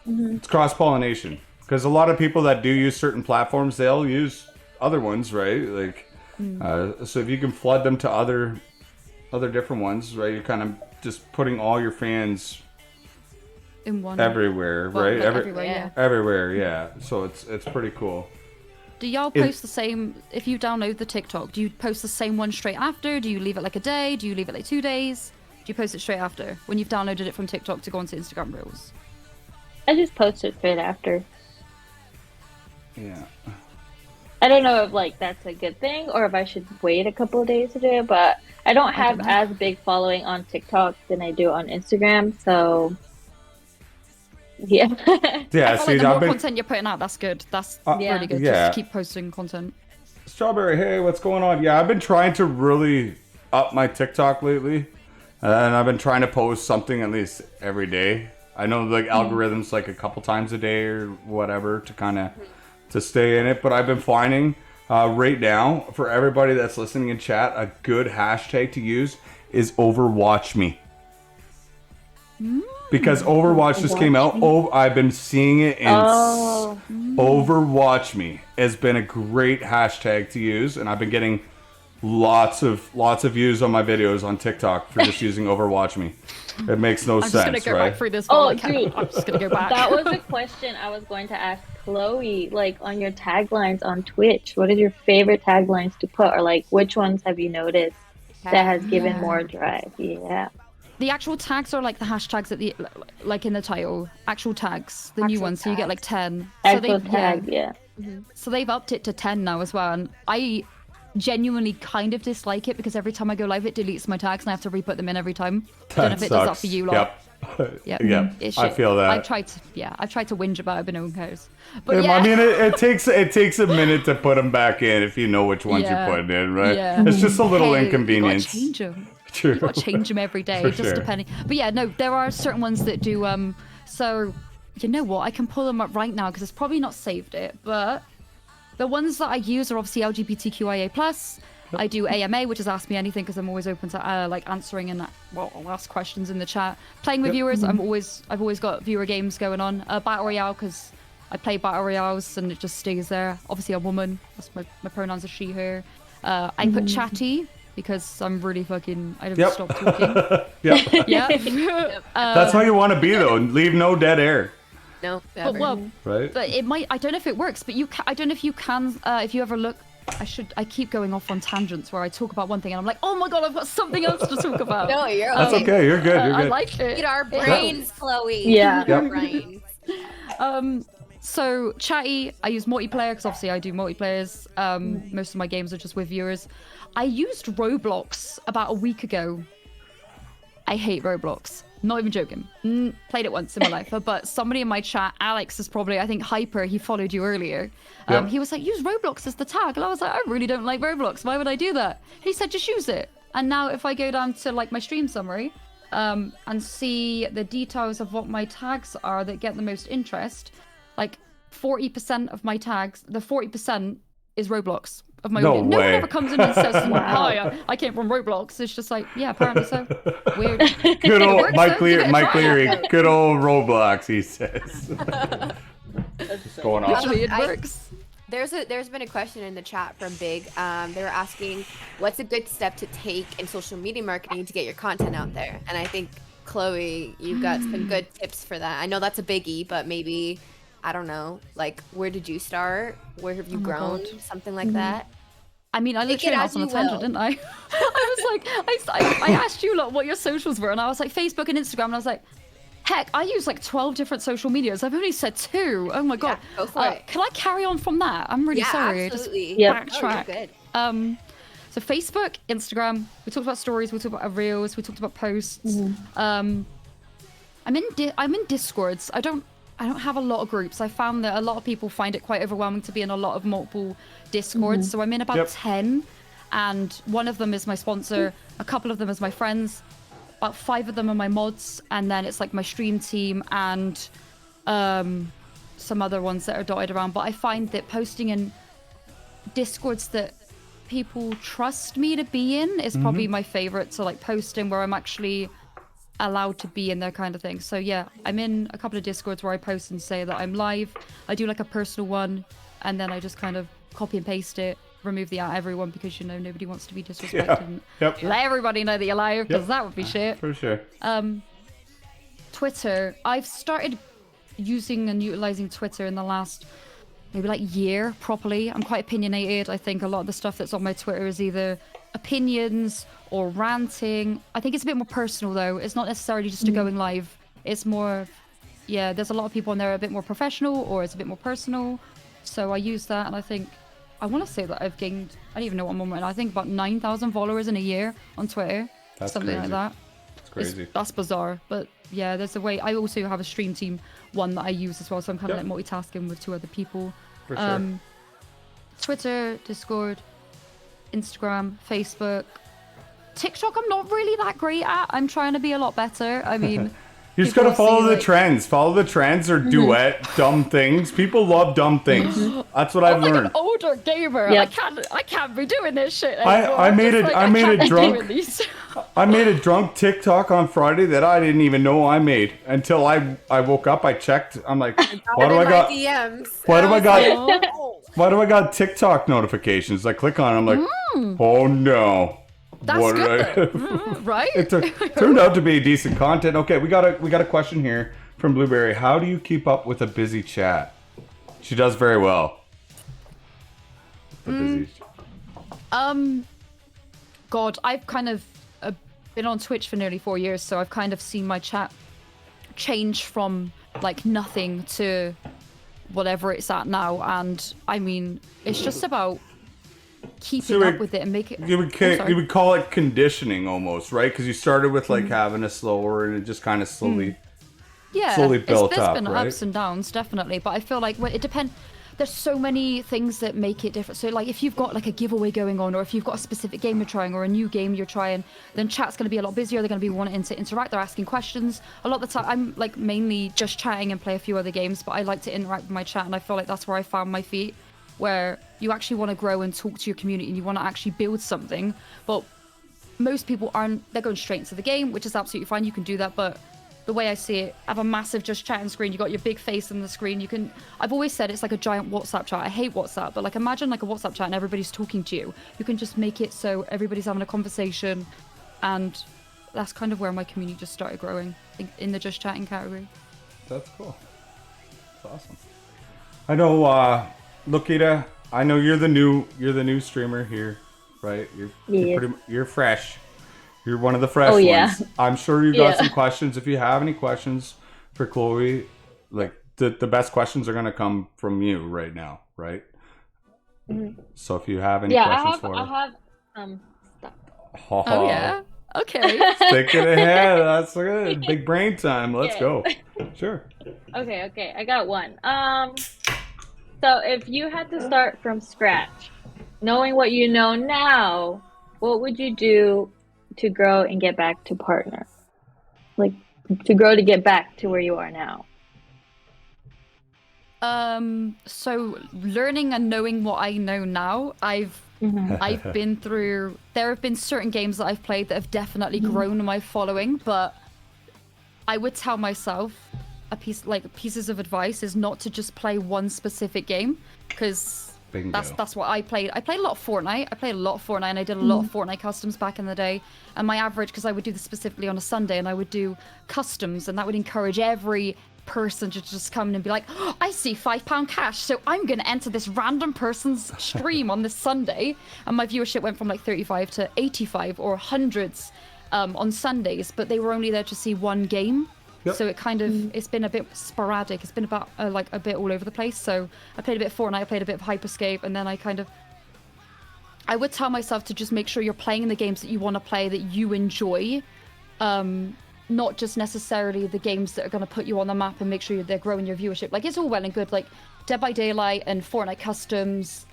It's cross-pollination, because a lot of people that do use certain platforms, they'll use other ones, right? Like, so if you can flood them to other different ones, right? You're kind of just putting all your fans in one everywhere, right? Like everywhere, everywhere, yeah. So it's pretty cool. Do y'all post the same, if you download the TikTok, do you post the same one straight after? Do you leave it like a day? Do you leave it like 2 days? Do you post it straight after when you've downloaded it from TikTok to go onto Instagram Reels? I just post it straight after. Yeah. I don't know if like that's a good thing or if I should wait a couple of days to do it, but I don't have know. as big following on TikTok than I do on Instagram, so yeah. Yeah, I feel see, like the more I've been content you're putting out, that's good. That's Yeah. really good. yeah. Just keep posting content. Strawberry, hey, what's going on? Yeah, I've been trying to really up my TikTok lately, and I've been trying to post something at least every day. I know like algorithms like a couple times a day or whatever to kind of to stay in it, but I've been finding right now for everybody that's listening in chat, a good hashtag to use is Overwatch Me. Because Overwatch just came out. Oh, I've been seeing it in Overwatch Me has been a great hashtag to use, and I've been getting lots of views on my videos on TikTok for just using Overwatch Me. It makes no I'm sense, just gonna go right? back through this. Oh, while I can. dude. I'm just gonna go back. That was a question I was going to ask Chloe, like on your taglines on Twitch. What are your favorite taglines to put, or like which ones have you noticed that has given more drive? Yeah. The actual tags are like the hashtags at the like in the title. Actual tags, the new Actual ones. So you get like tags. 10. Actual they, tag, yeah. So they've upped it to 10 now as well, and I genuinely kind of dislike it because every time I go live, it deletes my tags, and I have to re-put them in every time. I don't know if it does that for you lot. Yep. Yeah, Yep. I feel that. I've tried to whinge about it, but no one cares. But I mean, it takes a minute to put them back in if you know which ones Yeah. you're putting in, right? Yeah. It's just a little Hey, inconvenience. You gotta change them. True. You gotta change them every day, For just sure. depending. But yeah, no, there are certain ones that do. So you know what? I can pull them up right now because it's probably not saved it. But the ones that I use are obviously LGBTQIA+. I do AMA, which is Ask Me Anything, because I'm always open to like answering and I'll ask questions in the chat. Playing with viewers, I've always got viewer games going on. Battle Royale, because I play Battle Royales and it just stays there. Obviously a woman, that's my pronouns are she, her. I put chatty because I'm really fucking, I don't stop talking. Yep. Yeah. That's how you want to be, though. Leave no dead air, No, But, never. well, right? but it might, I don't know if it works, but I don't know if you can, if you ever look, I keep going off on tangents where I talk about one thing and I'm like, oh my god, I've got something else to talk about. No, you're That's okay. You're good. You're I good. like it. Feed our brains, Chloe. Yeah. Feed our Yep. brains. So chatty, I use multiplayer because obviously I do multiplayers. Most of my games are just with viewers. I used Roblox about a week ago. I hate Roblox. Not even joking. Played it once in my life. But somebody in my chat, Alex is probably, I think Hyper, he followed you earlier. Yep. He was like, use Roblox as the tag. And I was like, I really don't like Roblox. Why would I do that? He said, just use it. And now if I go down to like my stream summary and see the details of what my tags are that get the most interest, like 40% of my tags, the 40% is Roblox of my No audience. No one way. ever comes in and says, hi, I came from Roblox. It's just like, yeah, apparently so. Weird. Good old works, Mike though. Give it a Mike try. Leary. Good old Roblox, he says. What's going on? Actually, it I- works. There's been a question in the chat from Big. They were asking, what's a good step to take in social media marketing to get your content out there? And I think, Chloe, you've got some good tips for that. I know that's a biggie, but maybe, I don't know, like, where did you start? Where have you my grown? God. Something like that. I mean, I Take literally it went as off on a you tangent, will. didn't I? I was like, I asked you lot what your socials were, and I was like, Facebook and Instagram, and I was like, heck, I use like 12 different social medias. I've only said 2. Oh my god. go for it. Can I carry on from that? I'm really Yeah, sorry. absolutely. Yep. Just Oh, you're backtrack. good. So Facebook, Instagram, we talked about stories, we talked about reels, we talked about posts. I'm in Discords. I don't have a lot of groups. I found that a lot of people find it quite overwhelming to be in a lot of multiple Discords. So I'm in about Yep. 10, and one of them is my sponsor, a couple of them is my friends, about 5 of them are my mods, and then it's like my stream team and some other ones that are dotted around. But I find that posting in Discords that people trust me to be in is probably my favorite. So like posting where I'm actually allowed to be in there kind of thing. So yeah, I'm in a couple of Discords where I post and say that I'm live. I do like a personal one, and then I just kind of copy and paste it, remove the everyone, because you know nobody wants to be disrespected. Yeah. And Yep. let everybody know that you're live, because Yep. that would be shit. For sure. Twitter, I've started using and utilizing Twitter in the last maybe like year properly. I'm quite opinionated. I think a lot of the stuff that's on my Twitter is either opinions or ranting. I think it's a bit more personal though. It's not necessarily just a going live. It's more, yeah, there's a lot of people on there a bit more professional, or it's a bit more personal. So I use that, and I think I want to say that I've gained, I don't even know what I'm on right now, I think about 9,000 followers in a year on Twitter. That's something crazy. like that. It's crazy. That's bizarre. But yeah, there's a way. I also have a stream team one that I use as well. So I'm kind of like multitasking with 2 other people. For sure. Twitter, Discord, Instagram, Facebook. TikTok, I'm not really that great at. I'm trying to be a lot better. I mean, You just people gotta follow see, the like- trends. Follow the trends or duet dumb things. People love dumb things. That's what I've I'm like learned. an older gamer. Yep. I can't be doing this shit I anymore. made Just it- like, I made can't it be drunk. doing these. I made a drunk TikTok on Friday that I didn't even know I made until I woke up. I checked. I'm like, why do I got DMs? why do I was got like, oh. why do I got TikTok notifications? I click on. It, I'm like, oh no. That's What did good, I- right? It turned out to be decent content. Okay, we got a question here from Blueberry. How do you keep up with a busy chat? She does very well. God, I've kind of been on Twitch for nearly 4 years, so I've kind of seen my chat change from like nothing to whatever it's at now. And I mean, it's just about keeping up with it and make it. You would call it conditioning almost, right? Because you started with like having a slower, and it just kind of slowly. Yeah, slowly built there's up, been right? ups and downs, definitely. But I feel like it depends. There's so many things that make it different. So like if you've got like a giveaway going on, or if you've got a specific game you're trying, or a new game you're trying, then chat's going to be a lot busier. They're going to be wanting to interact. They're asking questions. A lot of the time I'm like mainly just chatting and play a few other games, but I like to interact with my chat, and I feel like that's where I found my feet, where you actually want to grow and talk to your community and you want to actually build something. But most people aren't. They're going straight into the game, which is absolutely fine. You can do that, but the way I see it, have a massive just chatting screen. You got your big face on the screen. You can. I've always said it's like a giant WhatsApp chat. I hate WhatsApp, but like imagine like a WhatsApp chat and everybody's talking to you. You can just make it so everybody's having a conversation, and that's kind of where my community just started growing in the just chatting category. That's cool. That's awesome. I know, Lokita. I know you're the new streamer here, right? You're fresh. You're one of the fresh ones. I'm sure you got some questions. If you have any questions for Chloe, like the best questions are gonna come from you right now, right? Mm-hmm. So if you have any questions for her. I have stuff. Oh yeah. Okay. Thinking ahead. That's good. Big brain time. Let's go. Sure. Okay. I got one. So if you had to start from scratch, knowing what you know now, what would you do to grow and get back to partner? Like to grow to get back to where you are now. So learning and knowing what I know now, I've been through, there have been certain games that I've played that have definitely grown my following, but I would tell myself pieces of advice is not to just play one specific game, because that's what I played. I played a lot of Fortnite. And I did a lot of Fortnite customs back in the day. And my average, because I would do this specifically on a Sunday, and I would do customs, and that would encourage every person to just come in and be like, oh, I see £5 cash, so I'm going to enter this random person's stream on this Sunday. And my viewership went from like 35 to 85 or hundreds on Sundays, but they were only there to see one game. Yep. So it kind of, it's been a bit sporadic. It's been about like a bit all over the place. So I played a bit of Fortnite, I played a bit of Hyperscape, and then I would tell myself to just make sure you're playing the games that you want to play, that you enjoy, not just necessarily the games that are going to put you on the map and make sure they're growing your viewership. Like, it's all well and good, like Dead by Daylight and Fortnite Customs,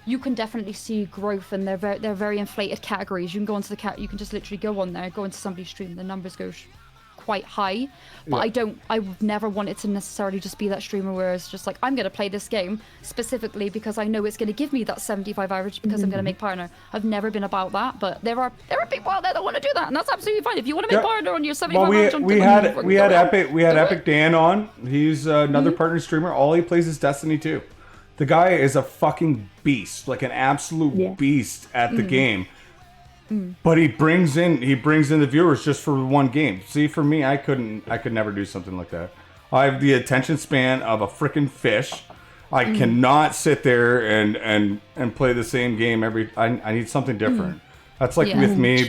you can definitely see growth, and they're very inflated categories. You can go onto you can just literally go on there, go into somebody's stream, the numbers go quite high, but I've never wanted to necessarily just be that streamer where it's just like, I'm going to play this game specifically because I know it's going to give me that 75 average because I'm going to make partner. I've never been about that, but there are people out there that want to do that, and that's absolutely fine. If you want to make partner on your 75 average, we had Epic Dan on. He's another partner streamer. All he plays is Destiny 2. The guy is a fucking beast, like an absolute beast at the game. But he brings in the viewers just for one game. See, for me, I could never do something like that. I have the attention span of a freaking fish. I cannot sit there and play the same game I need something different. That's like with me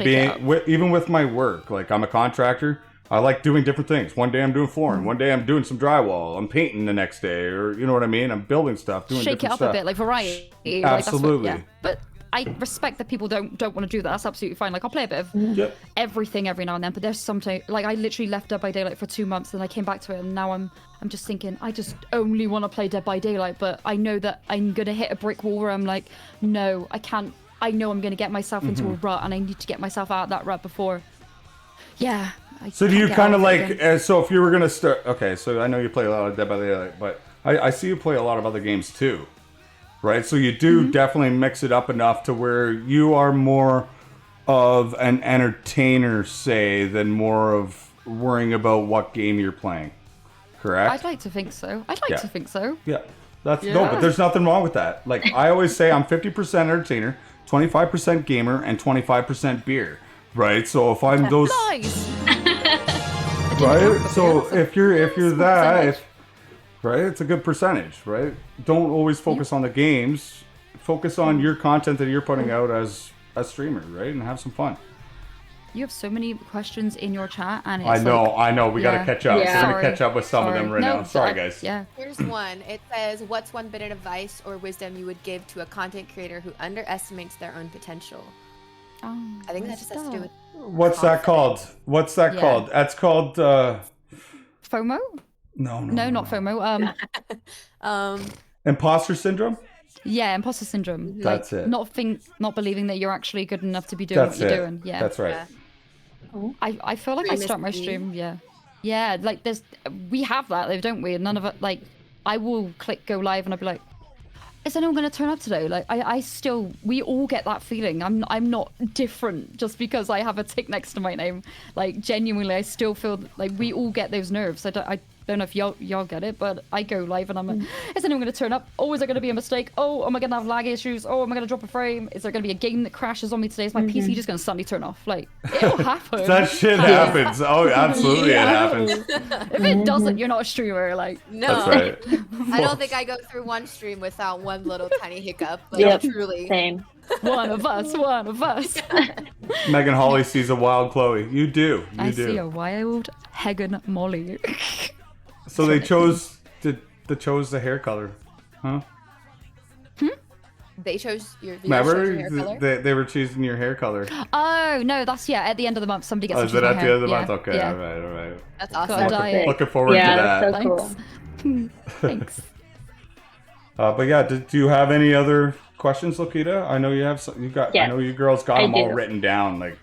even with my work. Like, I'm a contractor. I like doing different things. One day I'm doing flooring. One day I'm doing some drywall. I'm painting the next day, or you know what I mean. I'm building stuff, doing Shake it different up stuff. a bit, like variety. Absolutely. Like, that's what, But I respect that people don't want to do that. That's absolutely fine. Like I'll play a bit of Yep. everything every now and then, but there's sometimes like I literally left Dead by Daylight for 2 months, and I came back to it, and now I'm just thinking I just only want to play Dead by Daylight, but I know that I'm gonna hit a brick wall where I'm like, no, I can't. I know I'm gonna get myself into a rut, and I need to get myself out of that rut before. Yeah. So do you kind of like, so if you were going to start, okay, so I know you play a lot of Dead by Daylight, but I see you play a lot of other games too, right? So you do definitely mix it up enough to where you are more of an entertainer, say, than more of worrying about what game you're playing, correct? I'd like to think so. To think so. Yeah, no, but there's nothing wrong with that. Like I always say, I'm 50% entertainer, 25% gamer, and 25% beer, right? So if I'm those... Nice. Right. So if you're that, right, it's a good percentage, right? Don't always focus on the games. Focus on your content that you're putting out as a streamer, right, and have some fun. You have so many questions in your chat, and it's I know. We got to catch up. Yeah. We're gonna catch up with some of them right now. Sorry, guys. Yeah. Here's one. It says, "What's one bit of advice or wisdom you would give to a content creator who underestimates their own potential?" I think that just has to do with What's that called? What's that called? That's called FOMO? No, not FOMO. Imposter syndrome. Yeah, imposter syndrome. That's it. Not believing that you're actually good enough to be doing what you're doing. Yeah, That's right. I feel like I start my stream. Yeah. Like we have that though, don't we? None of it. Like I will click go live and I'll be like, is anyone going to turn up today? Like we all get that feeling. I'm not different just because I have a tick next to my name. Like genuinely, I still feel like we all get those nerves. I don't know if y'all get it, but I go live and I'm like, is anyone going to turn up? Oh, is there going to be a mistake? Oh, am I going to have lag issues? Oh, am I going to drop a frame? Is there going to be a game that crashes on me today? Is my PC just going to suddenly turn off? Like, it'll happen. That shit happens. Oh, absolutely, it happens. If it doesn't, you're not a streamer. Like, no. That's right. I don't think I go through one stream without one little tiny hiccup. Like, truly. Same. one of us. Megan Hawley sees a wild Chloe. You do. I see a wild Hagen Molly. So they chose the hair color, huh? They chose your Remember, hair color? they were choosing your hair color. Oh no, that's at the end of the month somebody gets to Is choose it my at hair. the end of the Yeah, month? Okay, yeah. all right. That's Got a awesome. dye. Looking forward to Yeah, that. that's so cool. Thanks. But yeah, do you have any other questions, Lokita? I know you have some. I Yes, know you girls got I them all do. written down. Like,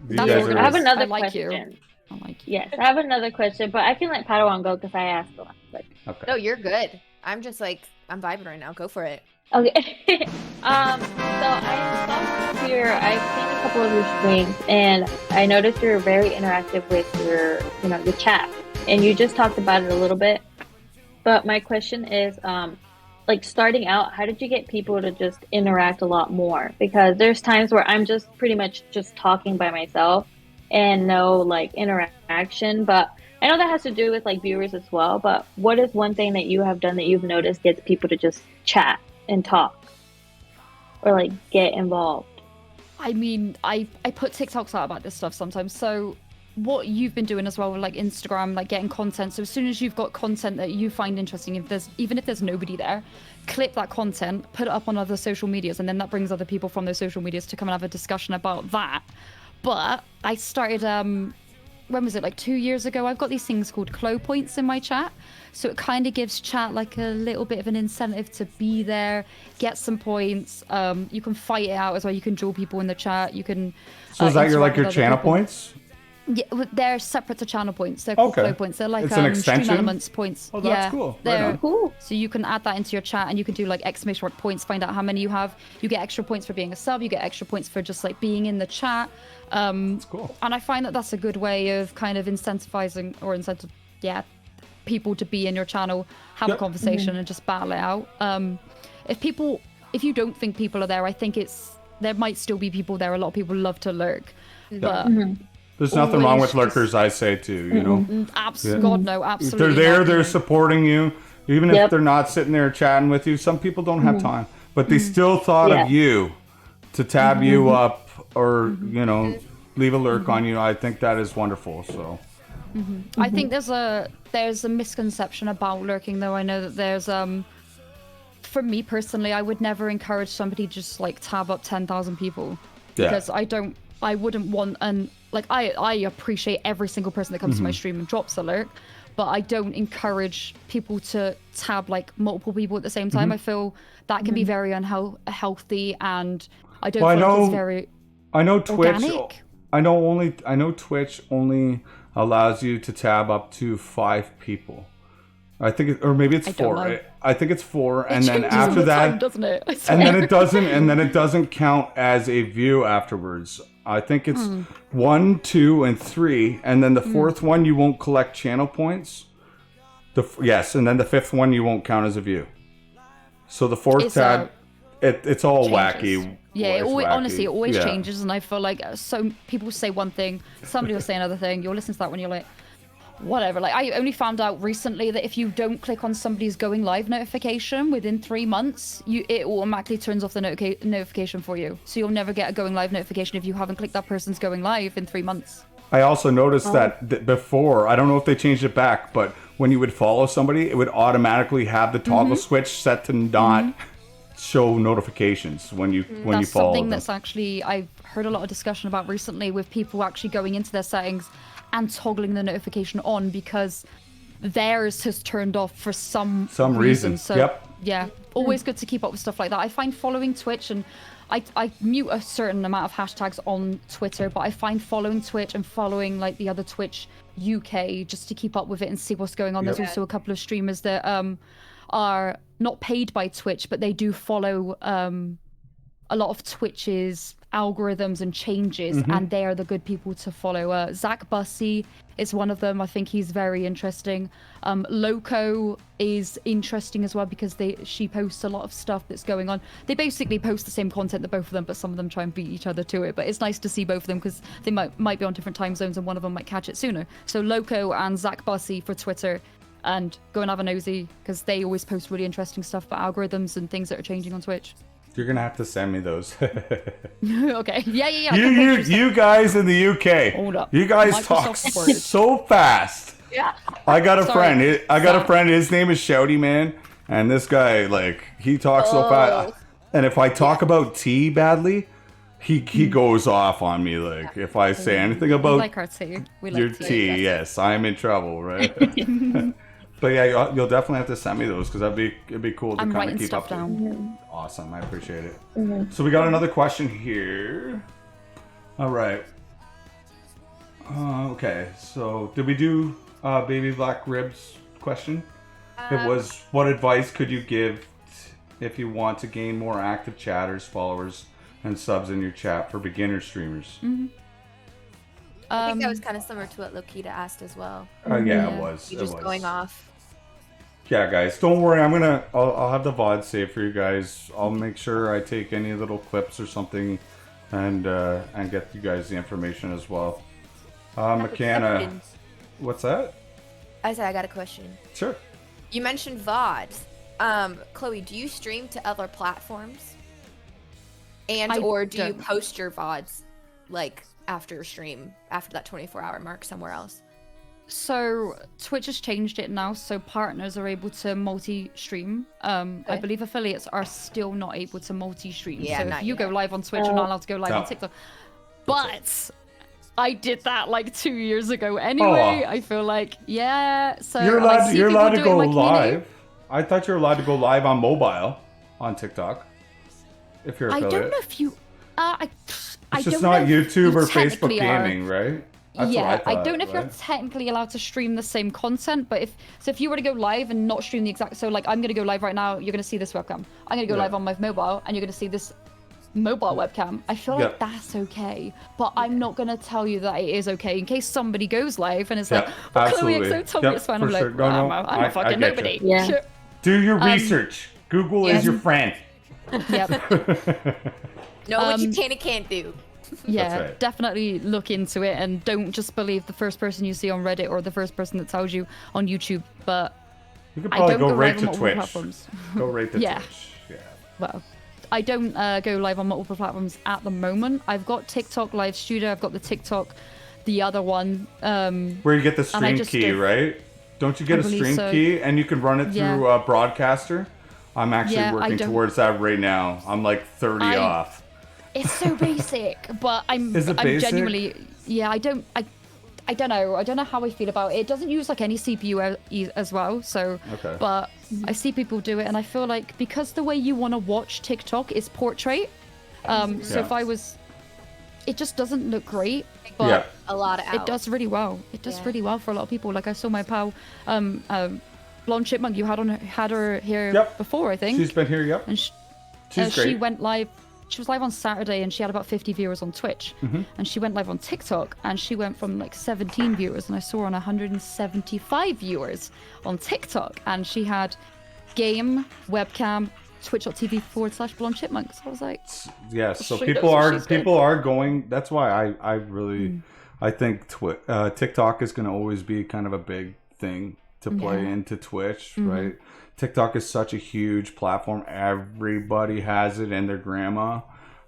you That's guys organized. are- I have another I like question. you. I like you. Yes, I have another question, but I can let Padawan go because I asked the one. But Okay. No, you're good. I'm just like, I'm vibing right now. Go for it. okay. So I saw here. I've seen a couple of your streams, and I noticed you're very interactive with your chat, and you just talked about it a little bit. But my question is, like starting out, how did you get people to just interact a lot more? Because there's times where I'm just pretty much just talking by myself and no like interaction, but I know that has to do with like viewers as well. But what is one thing that you have done that you've noticed gets people to just chat and talk or like get involved? I mean, I put TikToks out about this stuff sometimes. So what you've been doing as well with like Instagram, like getting content. So as soon as you've got content that you find interesting, even if there's nobody there, clip that content, put it up on other social medias, and then that brings other people from those social medias to come and have a discussion about that. But I started, when was it, like 2 years ago? I've got these things called Chlooeeeexo points in my chat. So it kind of gives chat like a little bit of an incentive to be there, get some points. You can fight it out as well. You can draw people in the chat. You can. So is that your interact with other channel people. points? Yeah, they're separate to channel points. They're called Chlooeeeexo points. They're like It's an extension? stream elements points. Oh, that's cool. Right They're on. Cool. So you can add that into your chat, and you can do like exclamation mark points, find out how many you have. You get extra points for being a sub. You get extra points for just like being in the chat. That's cool. And I find that that's a good way of kind of incentivizing people to be in your channel, have a conversation, and just battle it out. If you don't think people are there, I think there might still be people there. A lot of people love to lurk, but There's nothing wrong with always lurkers, I say too. You know, God no, absolutely. they're there. not. They're supporting you, even if Yep. they're not sitting there chatting with you. Some people don't have time, but they still thought Yeah. of you to tab you up, or leave a lurk on you. I think that is wonderful. So I think there's a misconception about lurking, though. I know that there's for me personally, I would never encourage somebody to just like tab up 10,000 people because I wouldn't want I appreciate every single person that comes to my stream and drops a lurk, but I don't encourage people to tab like multiple people at the same time. I feel that can be very unhealthy, and I don't feel like it's very I know Twitch. organic. I know Twitch only allows you to tab up to 5 people. I think, or maybe it's 4. I think it's 4, and then after that, doesn't it? and then it doesn't count as a view afterwards. I think it's 1, 2, and 3, and then the 4th one you won't collect channel points. And then the 5th one you won't count as a view. So the 4th tab, it's all changes. wacky. Yeah, honestly, it always Yeah. changes, and I feel like so people say one thing, somebody will say another thing. You'll listen to that when you're like, whatever. Like, I only found out recently that if you don't click on somebody's going live notification within 3 months, it automatically turns off the notification for you. So you'll never get a going live notification if you haven't clicked that person's going live in 3 months. I also noticed that before, I don't know if they changed it back, but when you would follow somebody, it would automatically have the toggle switch set to not show notifications when you follow them. That's something that's actually I've heard a lot of discussion about recently, with people actually going into their settings and toggling the notification on because theirs has turned off for some reason. So yeah, always good to keep up with stuff like that. I find following Twitch, and I mute a certain amount of hashtags on Twitter, but I find following Twitch and following like the other Twitch UK just to keep up with it and see what's going on. There's also a couple of streamers that are not paid by Twitch, but they do follow a lot of Twitch's algorithms and changes, and they are the good people to follow. Zach Bussey is one of them. I think he's very interesting. Loco is interesting as well because she posts a lot of stuff that's going on. They basically post the same content that both of them, but some of them try and beat each other to it. But it's nice to see both of them because they might be on different time zones and one of them might catch it sooner. So Loco and Zach Bussey for Twitter, and go and have a nosy because they always post really interesting stuff about algorithms and things that are changing on Twitch. You're gonna have to send me those. Okay. Yeah. You guys in the UK. Hold up. You guys Microsoft talk Word. so fast. Yeah. I got a Sorry. friend. I got a friend. His name is Shouty Man, and this guy, like, he talks so fast. And if I talk about tea badly, he goes off on me. Like, if I say anything We about like our tea. We like your tea, yes, I'm in trouble, right? But yeah, you'll definitely have to send me those because it'd be cool to I'm kind writing of keep stuff up. down. Awesome, I appreciate it. So we got another question here. All right. Okay, so did we do Baby Black Ribs question? It was, what advice could you give if you want to gain more active chatters, followers, and subs in your chat for beginner streamers? I think that was kind of similar to what Lokita asked as well. Yeah, it was. You just going off. Yeah, guys, don't worry. I'll have the VOD saved for you guys. I'll make sure I take any little clips or something, and get you guys the information as well. McKenna, what's that? I said I got a question. Sure. You mentioned VODs. Chloe, do you stream to other platforms? Or do you post your VODs like after your stream, after that 24-hour mark somewhere else? So Twitch has changed it now, so partners are able to multi-stream. I believe affiliates are still not able to multi-stream. Yeah, so if you go live on Twitch, you're not allowed to go live on TikTok. But I did that like 2 years ago anyway. I feel like, yeah. So You're allowed to go live. live. I thought you were allowed to go live on mobile on TikTok. If you're I affiliate. don't know if you. It's just not YouTube or Facebook gaming, right? That's what I don't know if you're technically allowed to stream the same content, but if you were to go live and not stream the exact, so like I'm gonna go live right now, you're gonna see this webcam. I'm gonna go live on my mobile, and you're gonna see this mobile webcam. I feel like that's okay, but I'm not gonna tell you that it is okay in case somebody goes live and it's like, Chlooeeeexo told me it's fine. I'm like, I'm a fucking nobody. Yeah. Do your research. Google is your friend. Yep. Know what you can and can't do. Yeah, right. definitely look into it and don't just believe the first person you see on Reddit or the first person that tells you on YouTube. But You could I probably don't go right live to on all Twitch. platforms. Go right to Yeah. Twitch. Yeah. Well, I don't go live on multiple platforms at the moment. I've got TikTok Live Studio. I've got the other one. Where you get the stream key, right? Don't you get a stream key and you can run it through Broadcaster? I'm actually working towards that right now. I'm like 30 off. It's so basic, but I'm genuinely I don't know. I don't know how I feel about it. It doesn't use like any CPU as well, so but I see people do it and I feel like because the way you want to watch TikTok is portrait, so if I was, it just doesn't look great, but a lot of it does really well. It does really well for a lot of people. Like I saw my pal Blonde Chipmunk, you had her here before, I think. She's been here, and she's great. She went live. She was live on Saturday and she had about 50 viewers on Twitch. And she went live on TikTok and she went from like 17 viewers and I saw her on 175 viewers on TikTok. And she had game, webcam, twitch.tv/Blonde Chipmunk. So I was like, so people are going. That's why I really I think TikTok is going to always be kind of a big thing to play into Twitch, right? TikTok is such a huge platform. Everybody has it and their grandma,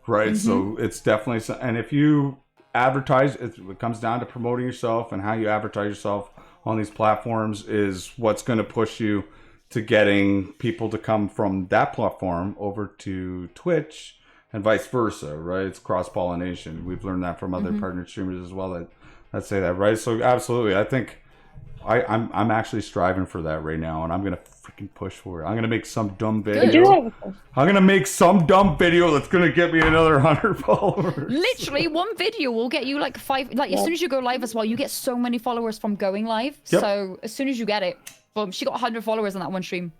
right? So it's definitely, and if you advertise, it comes down to promoting yourself, and how you advertise yourself on these platforms is what's going to push you to getting people to come from that platform over to Twitch and vice versa, right? It's cross-pollination. We've learned that from other partner streamers as well that say that, right? So absolutely, I think I'm actually striving for that right now, and I'm gonna freaking push for it. I'm gonna make some dumb video. I'm gonna make some dumb video that's gonna get me another 100 followers. Literally, one video will get you like 5. Like as soon as you go live as well, you get so many followers from going live. So as soon as you get it, boom, she got 100 followers on that one stream.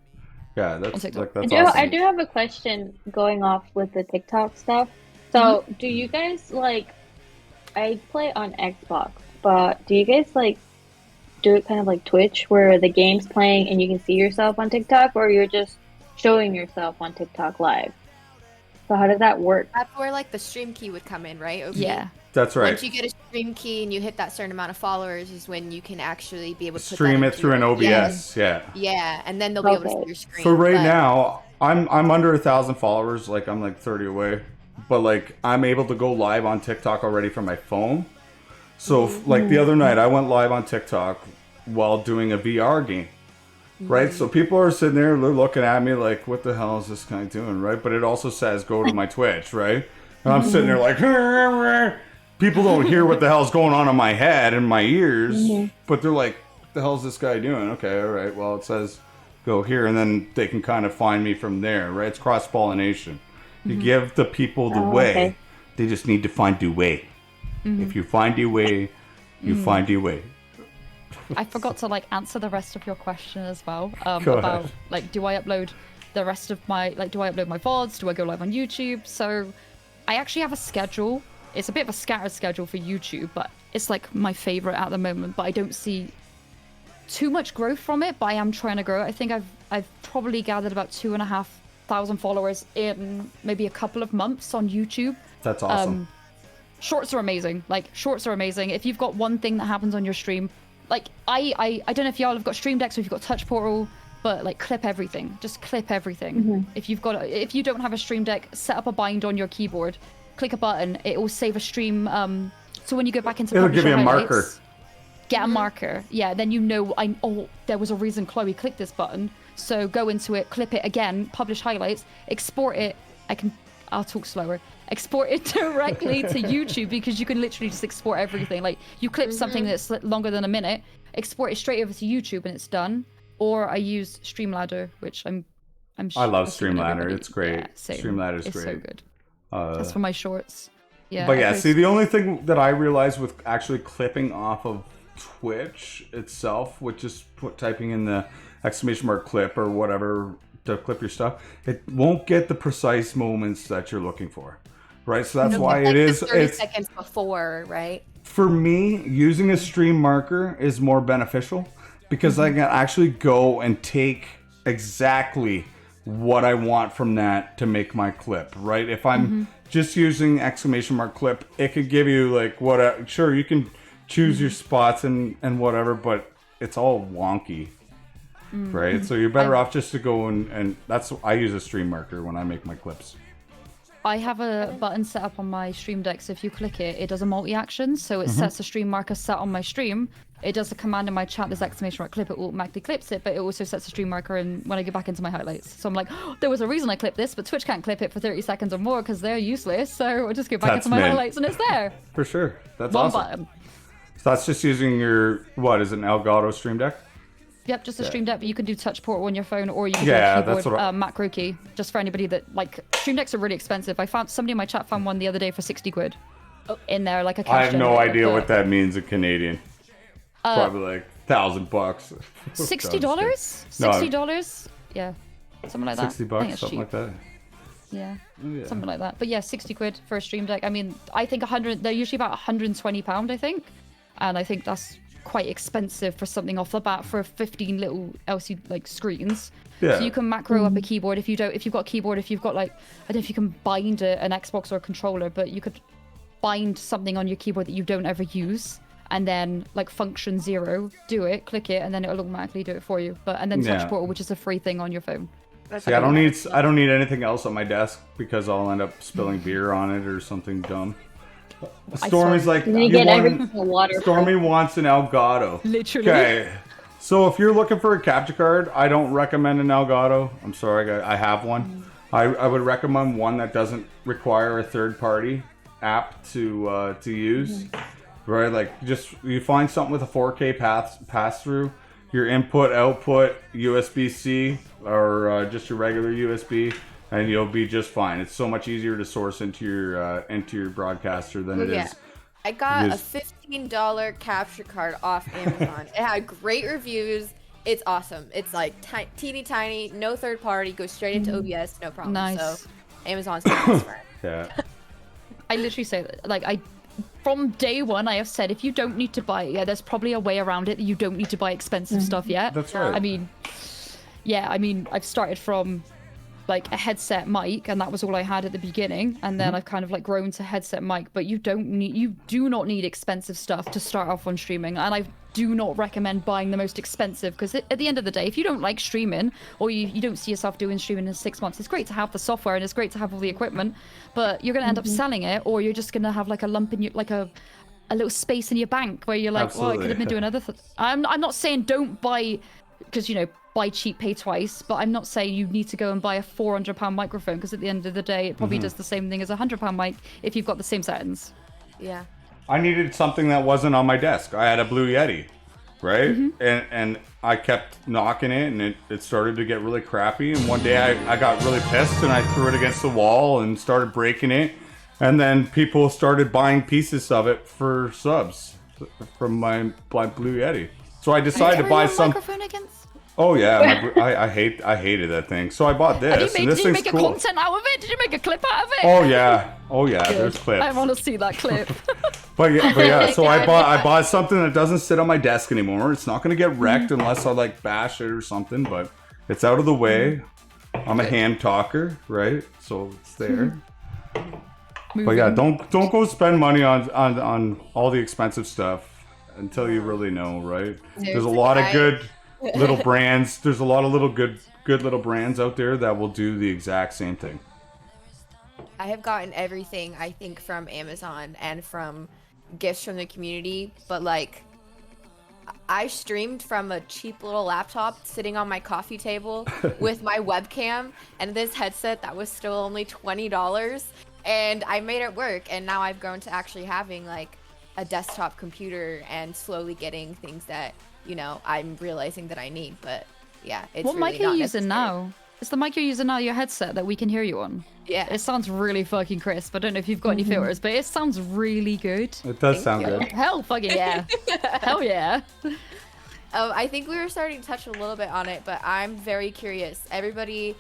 Yeah, that's awesome. I do have a question going off with the TikTok stuff. So do you guys like? I play on Xbox, but do you guys like? Do it kind of like Twitch where the game's playing and you can see yourself on TikTok, or you're just showing yourself on TikTok live? So how does that work? That's where like the stream key would come in, right? Okay. Yeah, that's right. Once you get a stream key and you hit that certain amount of followers is when you can actually be able to stream it through an OBS. Yeah, and then they'll be able to see your screen. So now I'm under 1,000 followers, like I'm like 30 away, but like I'm able to go live on TikTok already from my phone. So like the other night I went live on TikTok while doing a VR game, right? So people are sitting there, they're looking at me like, what the hell is this guy doing, right? But it also says go to my Twitch, right? And I'm sitting there like, people don't hear what the hell's going on in my head and my ears, but they're like, what the hell's this guy doing? Okay, all right, well it says go here, and then they can kind of find me from there, right? It's cross-pollination. You give the people the way, they just need to find the way. If you find your way, you find your way. I forgot to like answer the rest of your question as well. Go about ahead. like, do I upload the rest of my do I upload my VODs? Do I go live on YouTube? So I actually have a schedule. It's a bit of a scattered schedule for YouTube, but it's like my favorite at the moment. But I don't see too much growth from it. But I am trying to grow. I think I've probably gathered about 2,500 followers in maybe a couple of months on YouTube. That's awesome. Shorts are amazing. Like shorts are amazing. If you've got one thing that happens on your stream, like I don't know if y'all have got Stream Decks or if you've got Touch Portal, but like clip everything. Just clip everything. If you don't have a Stream Deck, set up a bind on your keyboard, click a button, it will save a stream. So when you go back into it'll give you a marker. Get a marker. Yeah, then you know there was a reason Chloe clicked this button. So go into it, clip it again, publish highlights, export it. I'll talk slower. Export it directly to YouTube because you can literally just export everything. Like you clip something that's longer than a minute, export it straight over to YouTube and it's done. Or I use Streamladder, which I love Streamladder. It's great. Yeah, Streamladder's it's great. So good. That's for my shorts. Yeah. But yeah, see, the only thing that I realized with actually clipping off of Twitch itself, with just typing in the ! clip or whatever to clip your stuff, it won't get the precise moments that you're looking for. Right, so that's why it is. 30 seconds before, right? For me, using a stream marker is more beneficial because I can actually go and take exactly what I want from that to make my clip. Right, if I'm just using ! clip, it could give you like sure you can choose your spots and whatever, but it's all wonky. Right, so you're better off just to go and I use a stream marker when I make my clips. I have a button set up on my stream deck, so if you click it, it does a multi-action. So it sets a stream marker set on my stream. It does a command in my chat, there's exclamation mark clip, it automatically clips it, but it also sets a stream marker in when I go back into my highlights. So I'm like, oh, there was a reason I clipped this, but Twitch can't clip it for 30 seconds or more because they're useless. So I'll just go back into my highlights and it's there. For sure. That's One awesome. button. So that's just using your, what is it, an Elgato Stream Deck? Yep, just a stream deck, but you can do touch portal on your phone, or you can Yeah, do a that's keyboard what macro key. Just for anybody that like stream decks are really expensive. I found somebody in my chat found one the other day for 60 quid in there, like a cash I have no generator, idea but- what that means in Canadian. Probably like $1,000. $60? No, $60? Yeah, something like that. $60, I think it's something cheap. like that. Yeah, Yeah. something like that. But yeah, 60 quid for a stream deck. I mean, I think 100. They're usually about £120, I think, and I think that's quite expensive for something off the bat for 15 little LCD like screens. Yeah. So you can macro up a keyboard if you've got a keyboard, if you've got like, I don't know if you can bind an Xbox or a controller, but you could bind something on your keyboard that you don't ever use, and then like function 0, do it, click it, and then it'll automatically do it for you. And then touch Yeah. portal, which is a free thing on your phone. See, I don't need anything else on my desk because I'll end up spilling beer on it or something dumb. Stormy's like, You get everything in water. Stormy wants an Elgato. Literally. Okay. So if you're looking for a capture card, I don't recommend an Elgato. I'm sorry, I have one. I would recommend one that doesn't require a third-party app to use. Right, like just you find something with a 4K pass through, your input output USB-C or just your regular USB, and you'll be just fine. It's so much easier to source into your broadcaster than it is. I got a Yes. $15 capture card off Amazon. It had great reviews. It's awesome. It's like teeny tiny, no third party, goes straight into OBS, no problem. Nice. So Amazon's my best friend. Yeah. I literally say that, like, from day one, I have said, if you don't need to buy it, yeah, there's probably a way around it that you don't need to buy expensive stuff yet. That's right. I mean, I've started from, like, a headset mic, and that was all I had at the beginning, and then I've kind of, like, grown to headset mic, but you do not need expensive stuff to start off on streaming, and I do not recommend buying the most expensive, because at the end of the day, if you don't like streaming, or you don't see yourself doing streaming in 6 months, it's great to have the software, and it's great to have all the equipment, but you're going to end up selling it, or you're just going to have, like, a lump in your, like, a little space in your bank, where you're like, Absolutely. well, I could have been doing other things. I'm not saying don't buy, because, you know, buy cheap, pay twice, but I'm not saying you need to go and buy a £400 microphone, because at the end of the day, it probably does the same thing as a £100 mic if you've got the same settings. Yeah. I needed something that wasn't on my desk. I had a Blue Yeti, right? And I kept knocking it, and it started to get really crappy. And one day I got really pissed, and I threw it against the wall and started breaking it. And then people started buying pieces of it for subs from my Blue Yeti. So I decided to buy some. Microphone against? Oh yeah, I hated that thing. So I bought this, and this Did you thing's make cool. a content out of it? Did you make a clip out of it? Oh yeah, there's clips. I want to see that clip. But yeah, so I bought something that doesn't sit on my desk anymore. It's not gonna get wrecked unless I like bash it or something. But it's out of the way. I'm a hand talker, right? So it's there. But yeah, don't go spend money on all the expensive stuff until you really know, right? There's a lot of good little brands. There's a lot of little good little brands out there that will do the exact same thing. I have gotten everything, I think, from Amazon and from gifts from the community, but like I streamed from a cheap little laptop sitting on my coffee table with my webcam and this headset that was still only $20, and I made it work, and now I've grown to actually having like a desktop computer and slowly getting things that, you know, I'm realizing that I need. But yeah, it's What really mic are you not using necessary. now? Is the mic you're using now your headset that we can hear you on? Yeah. It sounds really fucking crisp. I don't know if you've got any filters, but it sounds really good. It does sound you. good. Hell fucking yeah. Hell yeah. I think we were starting to touch a little bit on it, but I'm very curious. Everybody,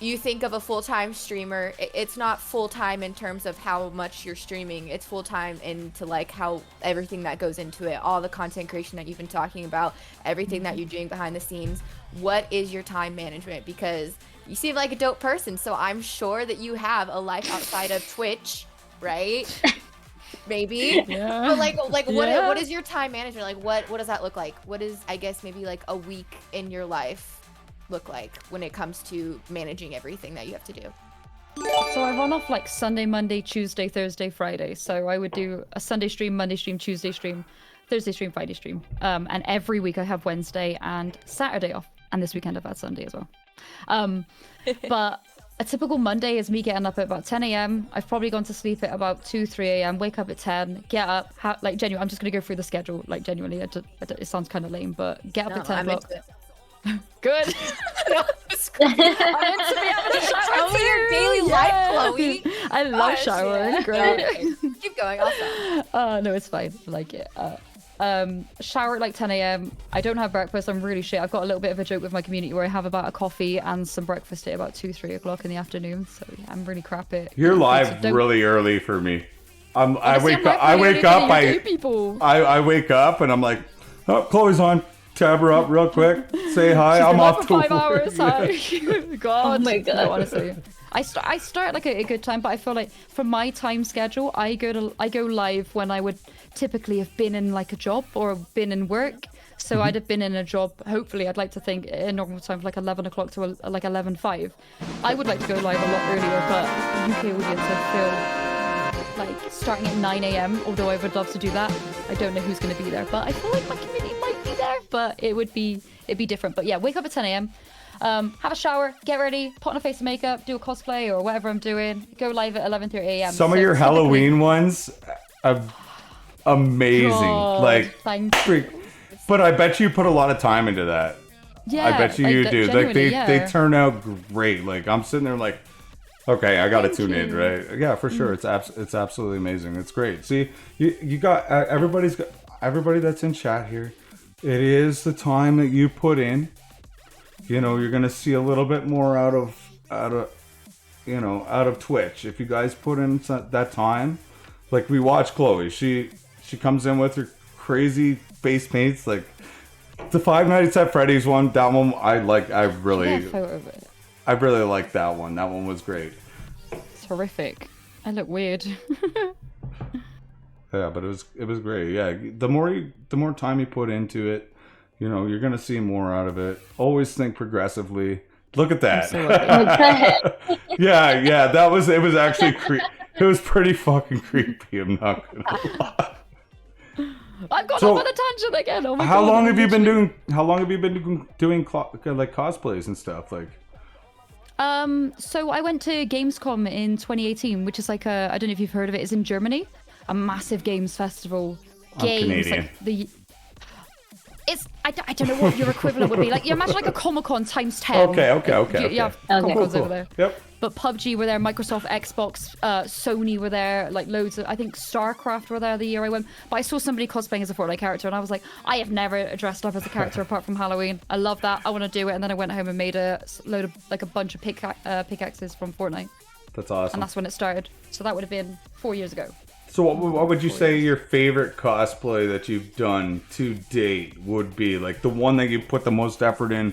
you think of a full-time streamer. It's not full-time in terms of how much you're streaming. It's full-time into like how everything that goes into it, all the content creation that you've been talking about, everything that you're doing behind the scenes. What is your time management? Because you seem like a dope person, so I'm sure that you have a life outside of Twitch, right? Maybe. Yeah. But like Yeah. what is your time management? Like what does that look like? What is, I guess, maybe like a week in your life look like when it comes to managing everything that you have to do? So I run off like Sunday, Monday, Tuesday, Thursday, Friday. So I would do a Sunday stream, Monday stream, Tuesday stream, Thursday stream, Friday stream. And every week I have Wednesday and Saturday off. And this weekend I've had Sunday as well. But a typical Monday is me getting up at about 10 a.m. I've probably gone to sleep at about 2, 3 a.m. Wake up at 10, get up, like genuinely, I'm just going to go through the schedule. Like genuinely, it sounds kind of lame, but get up at 10 o'clock. Good. I'm into be able to shower. Tell me your daily life, Chloe. I love showering. Yeah. Great. Keep going. I'll stop. No, it's fine. I like it. Shower at like 10 a.m. I don't have breakfast. I'm really shit. I've got a little bit of a joke with my community where I have about a coffee and some breakfast at about 2, 3 o'clock in the afternoon. So yeah, I'm really crap at. You're live really early for me. I wake up and I'm like, oh, Chloe's on. Tab her up real quick. Say hi. I'm off for to 5 hours. Hi. God. Oh my God. No, honestly. I start like a good time, but I feel like from my time schedule, I go live when I would typically have been in like a job or been in work. So I'd have been in a job, hopefully, I'd like to think in normal time, like 11 o'clock to like 11:05. I would like to go live a lot earlier, but UK audience, I feel like starting at 9 a.m. Although I would love to do that, I don't know who's going to be there. But I feel like my community might be there, but it'd be different. But yeah, wake up at 10 a.m. Have a shower, get ready, put on a face of makeup, do a cosplay or whatever I'm doing. Go live at 11:30 a.m. Some of your Halloween ones, amazing. God, like, thank but I bet you put a lot of time into that. Yeah, I bet you do. Like yeah. they turn out great. Like I'm sitting there like, okay, I gotta tune in, right? Yeah, for sure. It's absolutely amazing. It's great. See, you got everybody that's in chat here. It is the time that you put in. You know, you're gonna see a little bit more out of Twitch if you guys put in that time. Like we watch Chloe, she comes in with her crazy face paints. Like the Five Nights at Freddy's one, that one I really like that one. That one was great. It's horrific. I look weird. Yeah, but it was great. Yeah, the more time you put into it, you know, you're gonna see more out of it. Always think progressively. Look at that. yeah. It was actually it was pretty fucking creepy. I'm not gonna lie. I've got off on a tangent again. Oh my how God, long have you been doing like cosplays and stuff like? So I went to Gamescom in 2018, which is like I don't know if you've heard of it. It's in Germany, a massive games festival. Canadian. Like I don't know what your equivalent would be. Like you imagine like a Comic-Con times 10. Okay. Yeah, Comic-Cons over there. Yep. But PUBG were there, Microsoft, Xbox, Sony were there, like loads of, I think StarCraft were there the year I went. But I saw somebody cosplaying as a Fortnite character and I was like, I have never dressed up as a character apart from Halloween. I love that. I want to do it. And then I went home and made a bunch of pickaxes from Fortnite. That's awesome. And that's when it started. So that would have been 4 years ago. So what would you say your favorite cosplay that you've done to date would be? Like the one that you put the most effort in,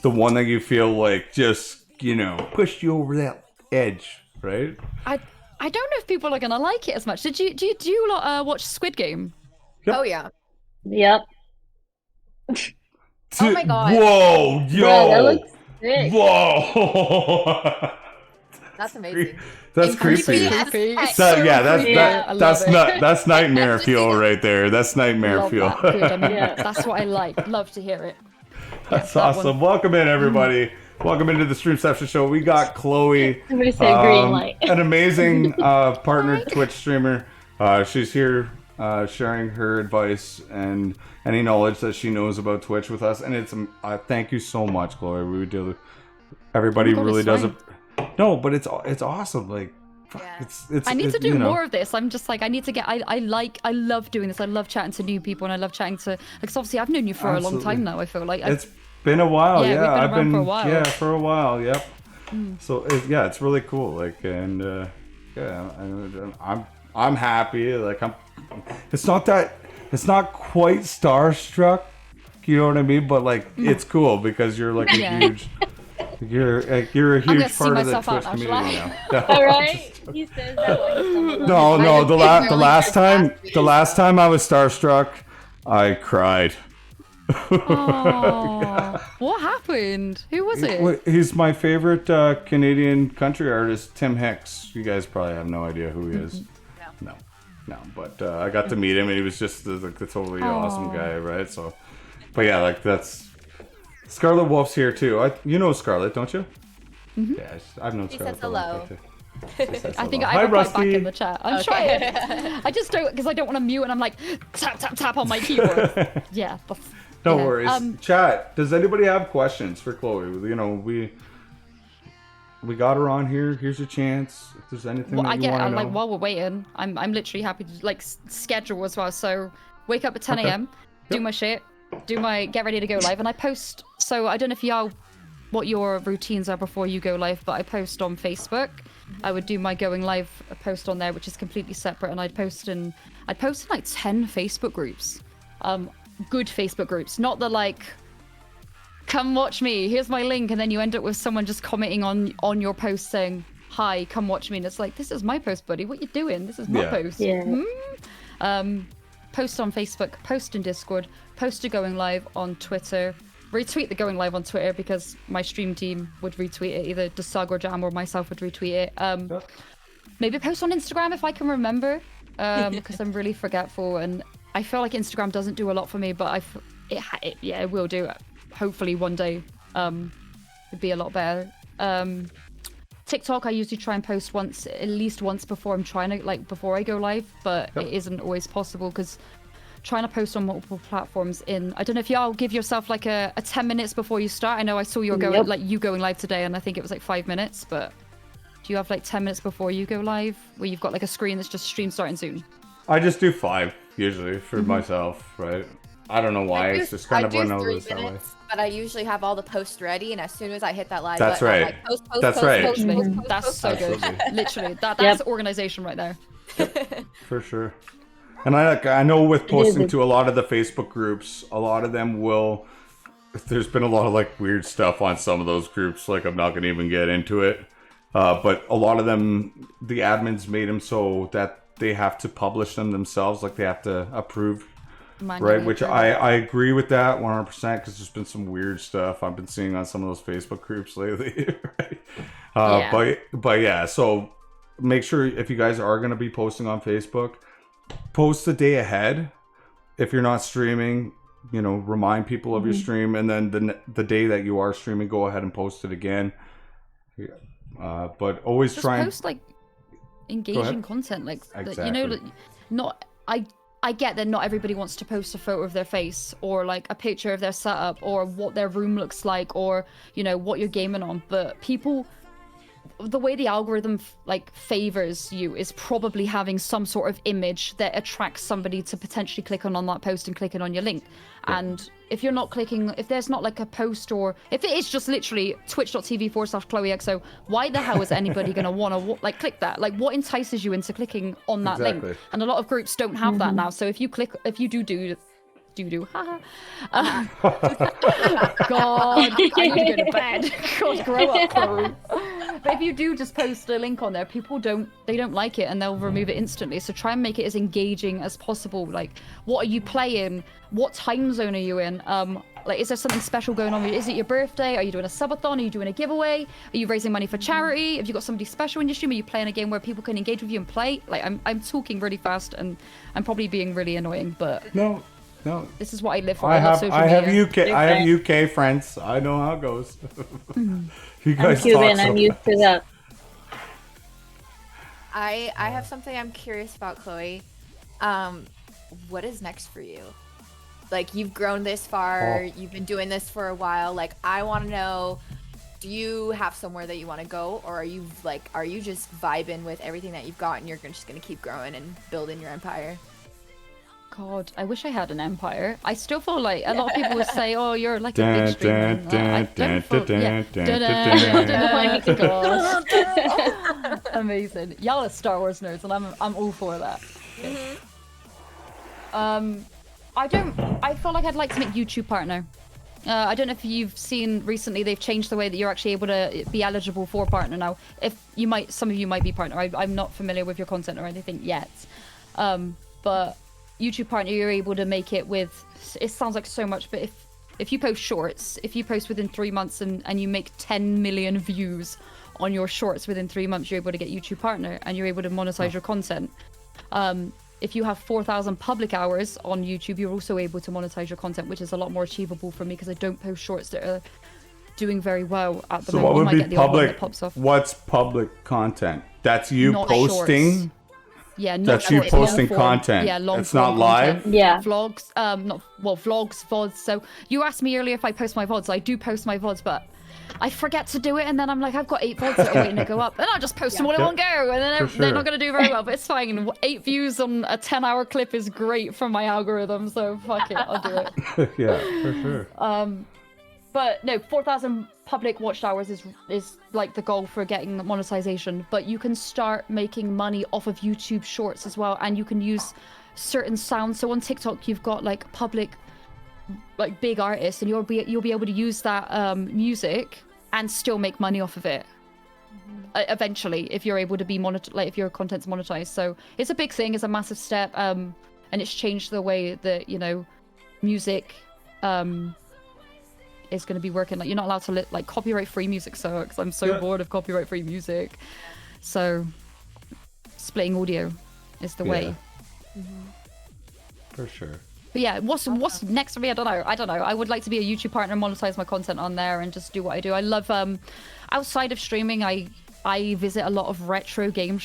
the one that you feel like just, you know, pushed you over that edge, right? I don't know if people are gonna like it as much. Do you watch Squid Game? Yep. Oh yeah. Yep. Oh my God. Whoa, yo. Bro, that looks sick. Whoa. That's amazing. That's creepy. That's nightmare fuel right there. That's nightmare Love fuel. that. Good. I mean, that's what I like. Love to hear it. That's awesome. Welcome in, everybody. Welcome into the Streamception Show. We got Chloe, Somebody said green light. an amazing partner Twitch streamer. She's here sharing her advice and any knowledge that she knows about Twitch with us. And it's thank you so much, Chloe. We do. Everybody really does it. No, but it's awesome. Like, Yeah. it's. I need to do more of this. I'm just like, I need to get. I love doing this. I love chatting to new people, and I love chatting to. Like, obviously, I've known you for a long time now. I feel like it's been a while. Yeah, Yeah, we've been around for a while. Yeah, for a while. Yep. So it's really cool. Like, and I'm happy. Like, It's not quite starstruck. You know what I mean? But like, it's cool because you're like a huge. You're a huge part of the Twitch community now. All right, he says that. The last time I was starstruck, I cried. Oh, what happened? Who was it? He's my favorite Canadian country artist, Tim Hicks. You guys probably have no idea who he is. No. But I got to meet him, and he was just like a totally awesome guy, right? So, but yeah, like that's Scarlet Wolf's here too. You know Scarlet, don't you? Mm-hmm. Yeah, I've known Scarlet. Says hello. I think Hi, I replied back Rusty. in the chat. I'm trying. I just don't because I don't want to mute, and I'm like tap tap tap on my keyboard. Yeah. No yeah. worries. Chat. Does anybody have questions for Chloe? You know, we got her on here. Here's your chance. If there's anything that you want to know. Like while we're waiting, I'm literally happy to like schedule as well. So wake up at 10 a.m. Do my shit. Get ready to go live, and I post. So I don't know if y'all what your routines are before you go live, but I post on Facebook. I would do my going live post on there, which is completely separate, and I'd post in like 10 Facebook groups. Good Facebook groups, not the like come watch me, here's my link, and then you end up with someone just commenting on your post saying hi, come watch me, and it's like, this is my post, buddy, what you doing? This is my post. Post on Facebook, post in Discord, post to going live on Twitter, retweet the going live on Twitter because my stream team would retweet it, either Desug or Jam or myself would retweet it. Maybe post on Instagram if I can remember, because I'm really forgetful, and I feel like Instagram doesn't do a lot for me, but it will do. Hopefully one day it'd be a lot better. TikTok I usually try and post at least once before before I go live, but it isn't always possible because trying to post on multiple platforms I don't know if y'all give yourself like a 10 minutes before you start. I know I saw you going live today, and I think it was like 5 minutes, but do you have like 10 minutes before you go live where you've got like a screen that's just stream starting soon? I just do 5 usually for myself, right? I don't know why. It's just kind of one of those that way. But I usually have all the posts ready, and as soon as I hit that live That's button, right. I'm like, post, That's right. That's so good. Literally, that's organization right there. For sure. And I know with posting to a lot of the Facebook groups, a lot of them will. There's been a lot of like weird stuff on some of those groups. Like I'm not going to even get into it. But a lot of them, the admins made them so that they have to publish them themselves. Like they have to approve. Right, which I agree with that 100% because there's been some weird stuff I've been seeing on some of those Facebook groups lately. Right? But yeah, so make sure if you guys are going to be posting on Facebook, post the day ahead. If you're not streaming, remind people of your stream, and then the day that you are streaming, go ahead and post it again. But always try and post like engaging content, like exactly. I get that not everybody wants to post a photo of their face or like a picture of their setup or what their room looks like or, what you're gaming on. But the way the algorithm favors you is probably having some sort of image that attracts somebody to potentially click on that post and clicking on your link. Yeah. And if you're not clicking, if there's not like a post or if it is just literally twitch.tv/Chlooeeeexo, why the hell is anybody going to want to click that? Like what entices you into clicking on that link? And a lot of groups don't have that now. So if you haha. God, I need to go to bed. God, grow up, Chloe. But if you do just post a link on there, people don't like it and they'll remove it instantly. So try and make it as engaging as possible. Like, what are you playing? What time zone are you in? Is there something special going on? Is it your birthday? Are you doing a subathon? Are you doing a giveaway? Are you raising money for charity? Have you got somebody special in your stream? Are you playing a game where people can engage with you and play? Like, I'm talking really fast and I'm probably being really annoying, but no. This is what I live for. I have UK friends. I know how it goes. You guys I'm Cuban. I'm used to that. I have something I'm curious about, Chloe. What is next for you? Like, you've grown this far. You've been doing this for a while. Like, I want to know, do you have somewhere that you want to go, or are you just vibing with everything that you've got and you're just gonna keep growing and building your empire? God, I wish I had an empire. I still feel like a lot of people would say, "Oh, you're like a big streamer." I don't feel. Amazing. Y'all are Star Wars nerds, and I'm all for that. I feel like I'd like to make YouTube partner. I don't know if you've seen recently, they've changed the way that you're actually able to be eligible for partner now. Some of you might be partner. I'm not familiar with your content or anything yet, but YouTube partner, you're able to make it with it sounds like so much, but if you post shorts, if you post within 3 months and you make 10 million views on your shorts within 3 months, you're able to get YouTube partner and you're able to monetize your content. If you have 4,000 public hours on YouTube, you're also able to monetize your content, which is a lot more achievable for me because I don't post shorts that are doing very well at the So moment. what You would might be get the odd one public? that pops off. What's public content? That's you Not posting. shorts. Yeah, not That's you shorts, long posting form. content. Yeah, long It's not form live? content. Yeah. Vlogs, vlogs, VODs. So you asked me earlier if I post my VODs. I do post my VODs, but I forget to do it, and then I'm like, I've got 8 VODs that are waiting to go up, and I'll just post them all in one go, and then For they're sure. not going to do very well, but it's fine. 8 views on a 10-hour clip is great for my algorithm, so fuck it, I'll do it. Yeah, for sure. But no, 4,000 public watched hours is like the goal for getting the monetization. But you can start making money off of YouTube Shorts as well, and you can use certain sounds. So on TikTok, you've got like public, like big artists, and you'll be able to use that music and still make money off of it. Eventually, if you're able to be if your content's monetized. So it's a big thing. It's a massive step, and it's changed the way that music. Is going to be working. Like, you're not allowed to like copyright-free music sucks. I'm so bored of copyright-free music. So splitting audio is the way. For sure. But yeah, what's next for me? I don't know. I would like to be a YouTube partner, monetize my content on there, and just do what I do. I love outside of streaming. I visit a lot of retro game